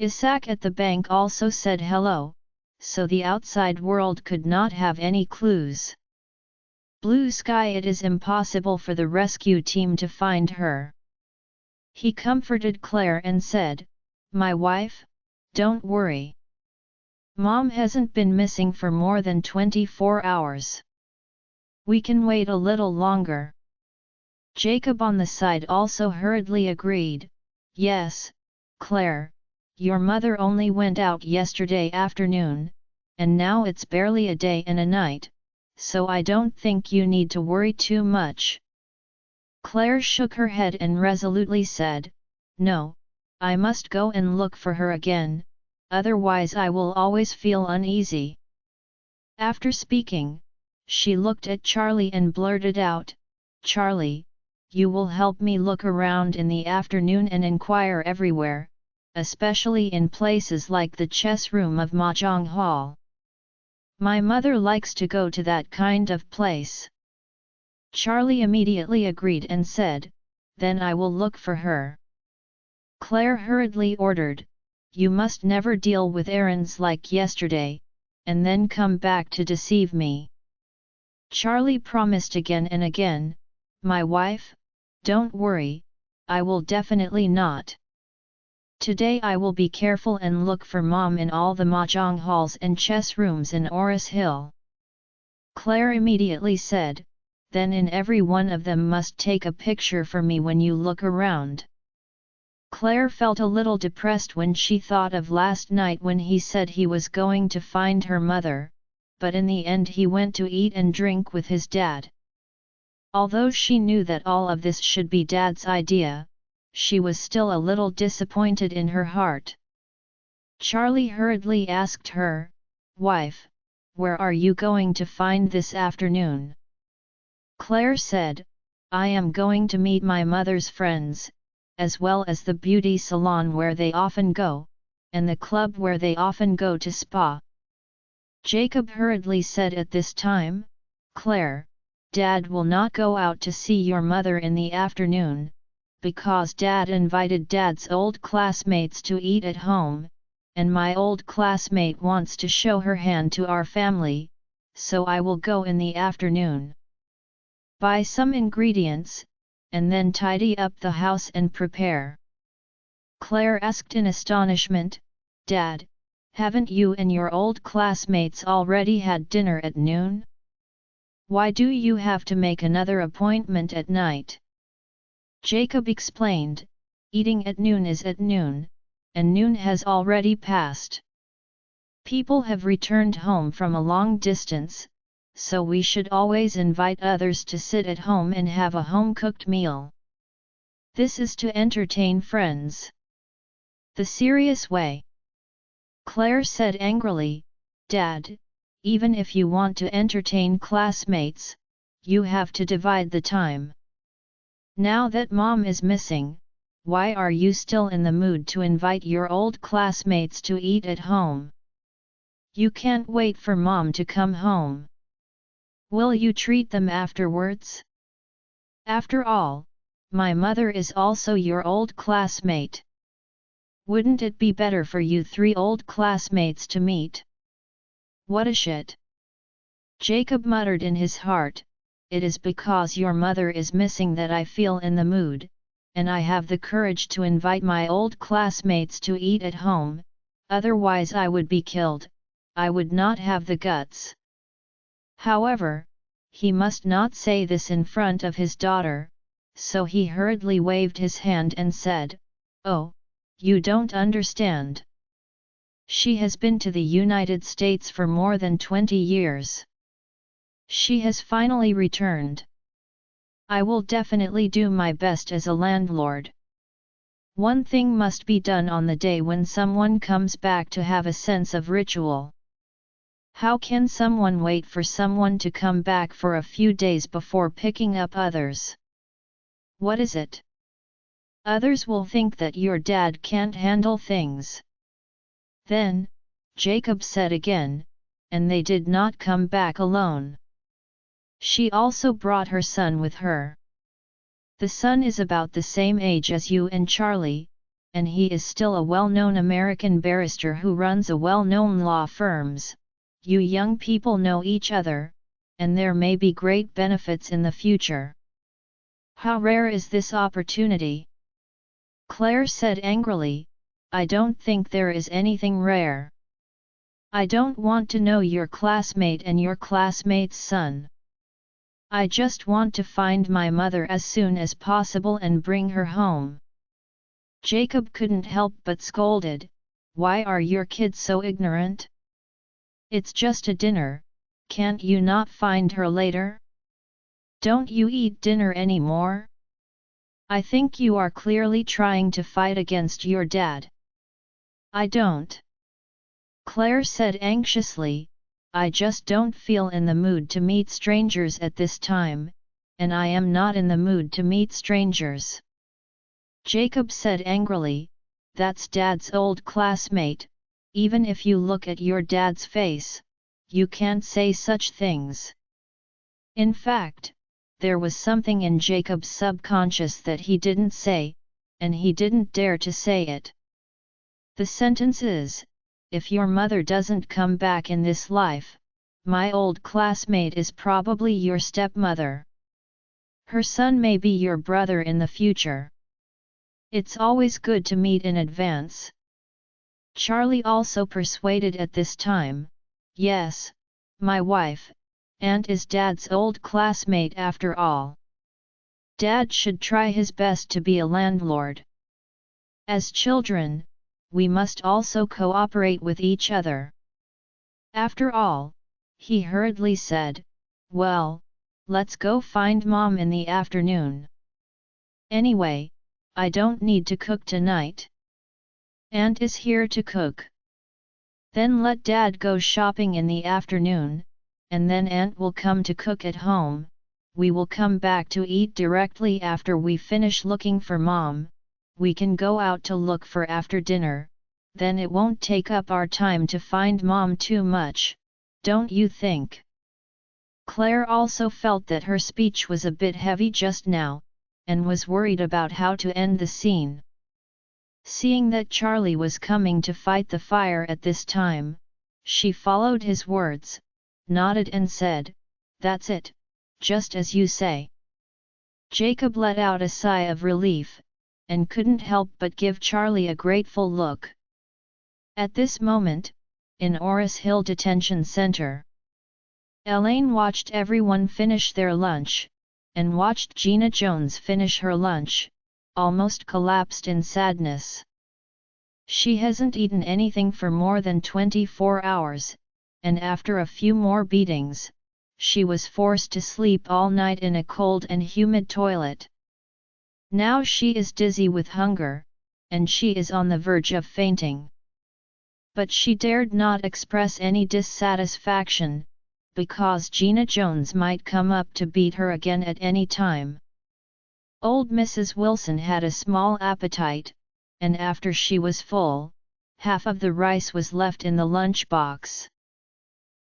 Isaac at the bank also said hello, so the outside world could not have any clues. Blue Sky, it is impossible for the rescue team to find her. He comforted Claire and said, "My wife, don't worry. Mom hasn't been missing for more than 24 hours. We can wait a little longer." Jacob on the side also hurriedly agreed, "Yes, Claire, your mother only went out yesterday afternoon, and now it's barely a day and a night, so I don't think you need to worry too much." Claire shook her head and resolutely said, "No, I must go and look for her again, otherwise I will always feel uneasy." After speaking, she looked at Charlie and blurted out, "Charlie, you will help me look around in the afternoon and inquire everywhere, especially in places like the chess room of Mahjong Hall. My mother likes to go to that kind of place." Charlie immediately agreed and said, "Then I will look for her." Claire hurriedly ordered, "You must never deal with errands like yesterday, and then come back to deceive me." Charlie promised again and again, "My wife, don't worry, I will definitely not. Today I will be careful and look for Mom in all the mahjong halls and chess rooms in Oris Hill." Claire immediately said, "Then in every one of them must take a picture for me when you look around." Claire felt a little depressed when she thought of last night when he said he was going to find her mother, but in the end he went to eat and drink with his dad. Although she knew that all of this should be Dad's idea, she was still a little disappointed in her heart. Charlie hurriedly asked her, "Wife, where are you going to find this afternoon?" Claire said, "I am going to meet my mother's friends, as well as the beauty salon where they often go, and the club where they often go to spa." Jacob hurriedly said at this time, "Claire, Dad will not go out to see your mother in the afternoon, because Dad invited Dad's old classmates to eat at home, and my old classmate wants to show her hand to our family, so I will go in the afternoon. Buy some ingredients, and then tidy up the house and prepare." Claire asked in astonishment, "Dad, haven't you and your old classmates already had dinner at noon? Why do you have to make another appointment at night?" Jacob explained, "Eating at noon is at noon, and noon has already passed. People have returned home from a long distance, so we should always invite others to sit at home and have a home-cooked meal. This is to entertain friends. The serious way." Claire said angrily, "Dad, even if you want to entertain classmates, you have to divide the time. Now that Mom is missing, why are you still in the mood to invite your old classmates to eat at home? You can't wait for Mom to come home. Will you treat them afterwards? After all, my mother is also your old classmate. Wouldn't it be better for you three old classmates to meet?" "What a shit!" Jacob muttered in his heart, "It is because your mother is missing that I feel in the mood, and I have the courage to invite my old classmates to eat at home, otherwise I would be killed, I would not have the guts." However, he must not say this in front of his daughter, so he hurriedly waved his hand and said, "Oh, you don't understand. She has been to the United States for more than 20 years. She has finally returned. I will definitely do my best as a landlord. One thing must be done on the day when someone comes back to have a sense of ritual. How can someone wait for someone to come back for a few days before picking up others? What is it? Others will think that your dad can't handle things." Then, Jacob said again, "And they did not come back alone. She also brought her son with her. The son is about the same age as you and Charlie, and he is still a well-known American barrister who runs a well-known law firms. You young people know each other, and there may be great benefits in the future. How rare is this opportunity?" Claire said angrily, "I don't think there is anything rare. I don't want to know your classmate and your classmate's son. I just want to find my mother as soon as possible and bring her home." Jacob couldn't help but scolded, "Why are your kids so ignorant? It's just a dinner, can't you not find her later? Don't you eat dinner anymore? I think you are clearly trying to fight against your dad." "I don't," Claire said anxiously, I just don't feel in the mood to meet strangers at this time, and I am not in the mood to meet strangers." Jacob said angrily, "That's Dad's old classmate, even if you look at your dad's face, you can't say such things." In fact, there was something in Jacob's subconscious that he didn't say, and he didn't dare to say it. The sentence is, "If your mother doesn't come back in this life, my old classmate is probably your stepmother. Her son may be your brother in the future. It's always good to meet in advance." Charlie also persuaded at this time, "Yes, my wife, Aunt is Dad's old classmate after all. Dad should try his best to be a landlord. As children, we must also cooperate with each other." After all, he hurriedly said, "Well, let's go find Mom in the afternoon. Anyway, I don't need to cook tonight. Aunt is here to cook. Then let Dad go shopping in the afternoon, and then Aunt will come to cook at home. We will come back to eat directly after we finish looking for Mom. We can go out to look for after dinner, then it won't take up our time to find Mom too much, don't you think?" Claire also felt that her speech was a bit heavy just now, and was worried about how to end the scene. Seeing that Charlie was coming to fight the fire at this time, she followed his words, nodded and said, "That's it, just as you say." Jacob let out a sigh of relief, and couldn't help but give Charlie a grateful look. At this moment, in Oris Hill Detention Center, Elaine watched everyone finish their lunch, and watched Gina Jones finish her lunch, almost collapsed in sadness. She hasn't eaten anything for more than 24 hours, and after a few more beatings, she was forced to sleep all night in a cold and humid toilet. Now she is dizzy with hunger, and she is on the verge of fainting. But she dared not express any dissatisfaction, because Gina Jones might come up to beat her again at any time. Old Mrs. Wilson had a small appetite, and after she was full, half of the rice was left in the lunchbox.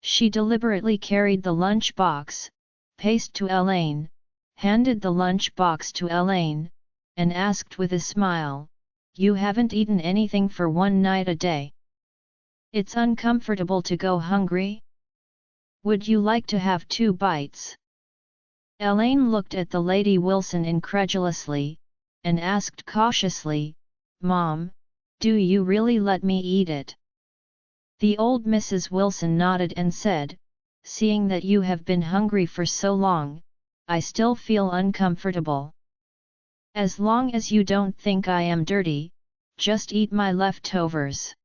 She deliberately carried the lunchbox, paced to Elaine, handed the lunchbox to Elaine, and asked with a smile, "You haven't eaten anything for one night a day. It's uncomfortable to go hungry? Would you like to have 2 bites?" Elaine looked at the Lady Wilson incredulously, and asked cautiously, "Mom, do you really let me eat it?" The old Mrs. Wilson nodded and said, "Seeing that you have been hungry for so long, I still feel uncomfortable. As long as you don't think I am dirty, just eat my leftovers."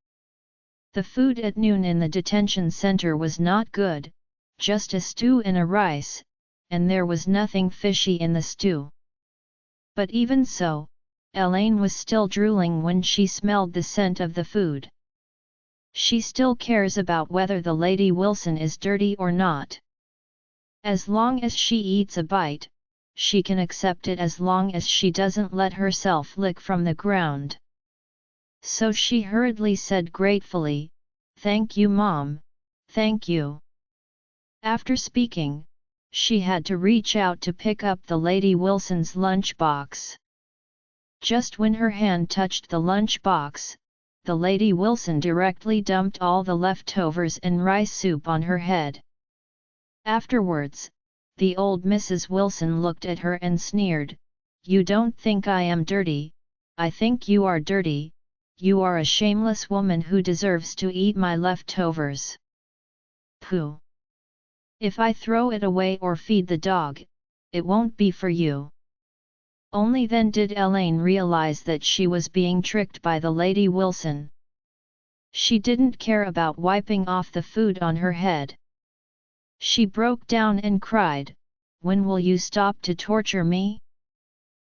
The food at noon in the detention center was not good, just a stew and a rice, and there was nothing fishy in the stew. But even so, Elaine was still drooling when she smelled the scent of the food. She still cares about whether the Lady Wilson is dirty or not. As long as she eats a bite, she can accept it as long as she doesn't let herself lick from the ground. So she hurriedly said gratefully, "Thank you, Mom, thank you." After speaking, she had to reach out to pick up the Lady Wilson's lunchbox. Just when her hand touched the lunchbox, the Lady Wilson directly dumped all the leftovers and rice soup on her head. Afterwards, the old Mrs. Wilson looked at her and sneered, "You don't think I am dirty, I think you are dirty, you are a shameless woman who deserves to eat my leftovers. Pooh! If I throw it away or feed the dog, it won't be for you." Only then did Elaine realize that she was being tricked by the Lady Wilson. She didn't care about wiping off the food on her head. She broke down and cried, "When will you stop to torture me?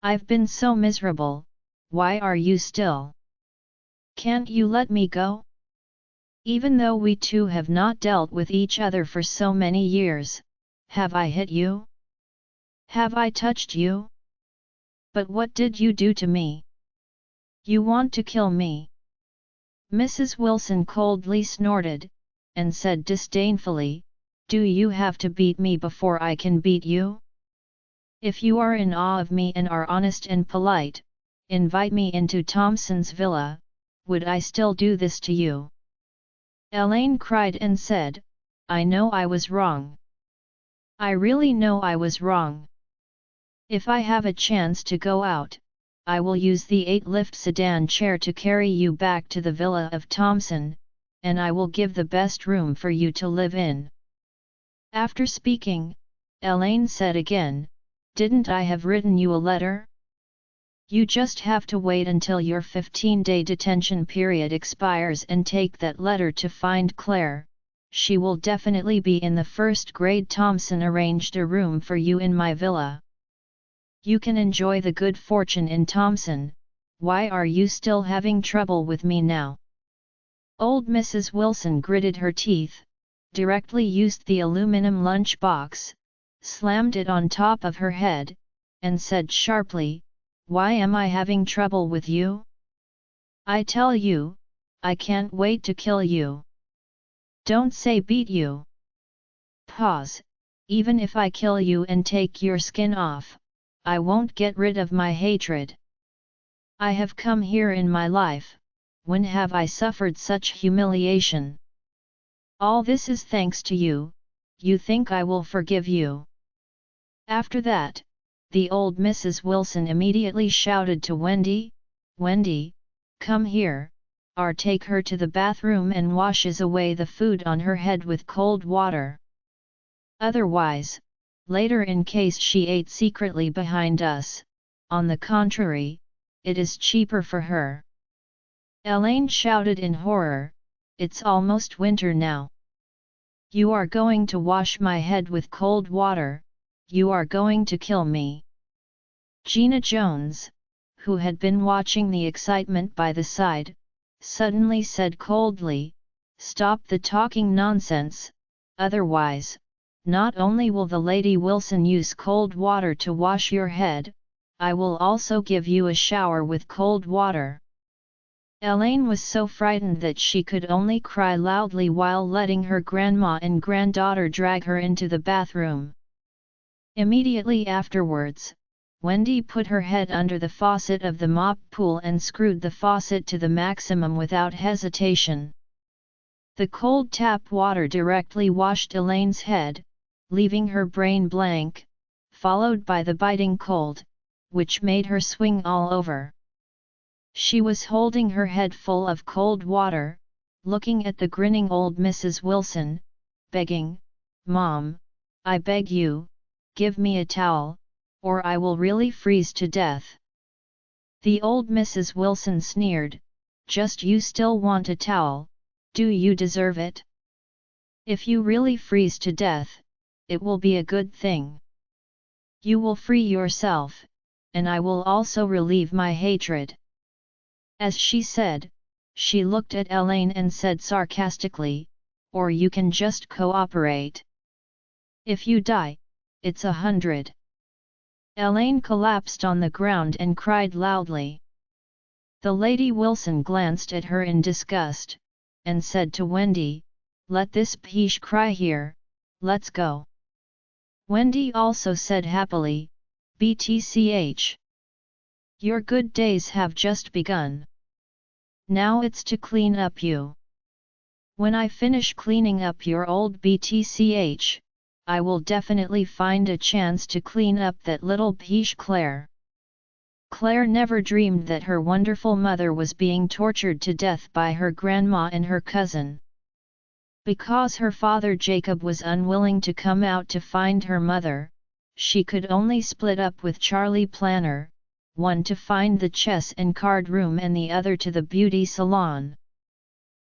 I've been so miserable, why are you still? Can't you let me go?" Even though we two have not dealt with each other for so many years, have I hit you? Have I touched you? But what did you do to me? You want to kill me?" Mrs. Wilson coldly snorted, and said disdainfully, "Do you have to beat me before I can beat you? If you are in awe of me and are honest and polite, invite me into Thompson's villa, would I still do this to you?" Elaine cried and said, "I know I was wrong. I really know I was wrong. If I have a chance to go out, I will use the 8-lift sedan chair to carry you back to the villa of Thompson, and I will give the best room for you to live in." After speaking, Elaine said again, "Didn't I have written you a letter? You just have to wait until your 15-day detention period expires and take that letter to find Claire. She will definitely be in the first grade. Thompson arranged a room for you in my villa. You can enjoy the good fortune in Thompson. Why are you still having trouble with me now?" Old Mrs. Wilson gritted her teeth, directly used the aluminum lunch box, slammed it on top of her head, and said sharply, "Why am I having trouble with you? I tell you, I can't wait to kill you. Don't say beat you. Pause. Even if I kill you and take your skin off, I won't get rid of my hatred. I have come here in my life, when have I suffered such humiliation? All this is thanks to you. You think I will forgive you?" After that, the old Mrs. Wilson immediately shouted to Wendy, "Wendy, come here, or take her to the bathroom and washes away the food on her head with cold water. Otherwise, later in case she ate secretly behind us, on the contrary, it is cheaper for her." Elaine shouted in horror, "It's almost winter now. You are going to wash my head with cold water, you are going to kill me." Gina Jones, who had been watching the excitement by the side, suddenly said coldly, "Stop the talking nonsense, otherwise, not only will the Lady Wilson use cold water to wash your head, I will also give you a shower with cold water." Elaine was so frightened that she could only cry loudly while letting her grandma and granddaughter drag her into the bathroom. Immediately afterwards, Wendy put her head under the faucet of the mop pool and screwed the faucet to the maximum without hesitation. The cold tap water directly washed Elaine's head, leaving her brain blank, followed by the biting cold, which made her swing all over. She was holding her head full of cold water, looking at the grinning old Mrs. Wilson, begging, "Mom, I beg you, give me a towel, or I will really freeze to death." The old Mrs. Wilson sneered, "Just you still want a towel, do you deserve it? If you really freeze to death, it will be a good thing. You will free yourself, and I will also relieve my hatred." As she said, she looked at Elaine and said sarcastically, "Or you can just cooperate. If you die, it's 100. Elaine collapsed on the ground and cried loudly. The Lady Wilson glanced at her in disgust, and said to Wendy, "Let this peesh cry here, let's go." Wendy also said happily, "BTCH. Your good days have just begun. Now it's to clean up you. When I finish cleaning up your old BTCH, I will definitely find a chance to clean up that little peesh Claire." Claire never dreamed that her wonderful mother was being tortured to death by her grandma and her cousin. Because her father Jacob was unwilling to come out to find her mother, she could only split up with Charlie Planner, one to find the chess and card room and the other to the beauty salon.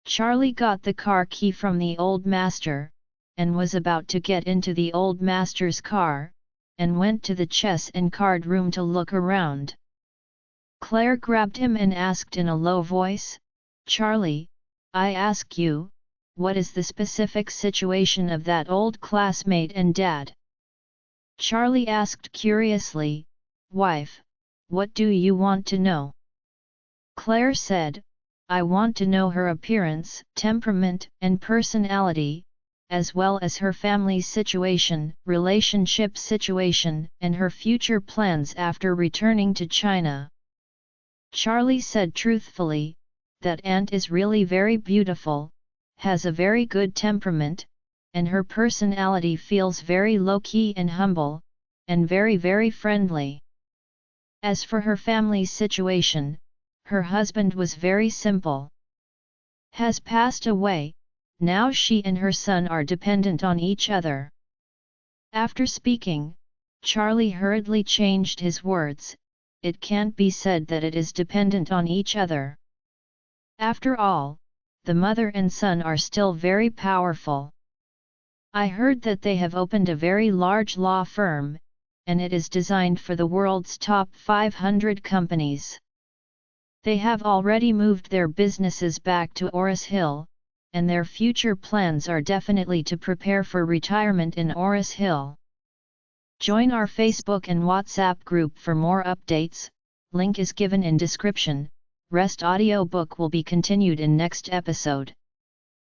Charlie got the car key from the old master, and was about to get into the old master's car, and went to the chess and card room to look around. Claire grabbed him and asked in a low voice, "Charlie, I ask you, what is the specific situation of that old classmate and dad? Charlie asked curiously. Wife, what do you want to know? Claire said, I want to know her appearance, temperament, and personality, as well as her family situation, relationship situation, and her future plans after returning to China. Charlie said truthfully, that aunt is really very beautiful, has a very good temperament, and her personality feels very low-key and humble, and very very friendly. As for her family situation, her husband was very simple. Has passed away, now she and her son are dependent on each other. After speaking, Charlie hurriedly changed his words, it can't be said that it is dependent on each other. After all, the mother and son are still very powerful. I heard that they have opened a very large law firm, and it is designed for the world's top 500 companies. They have already moved their businesses back to Oris Hill, and their future plans are definitely to prepare for retirement in Oris Hill. Join our Facebook and WhatsApp group for more updates, link is given in description. Rest audiobook will be continued in next episode.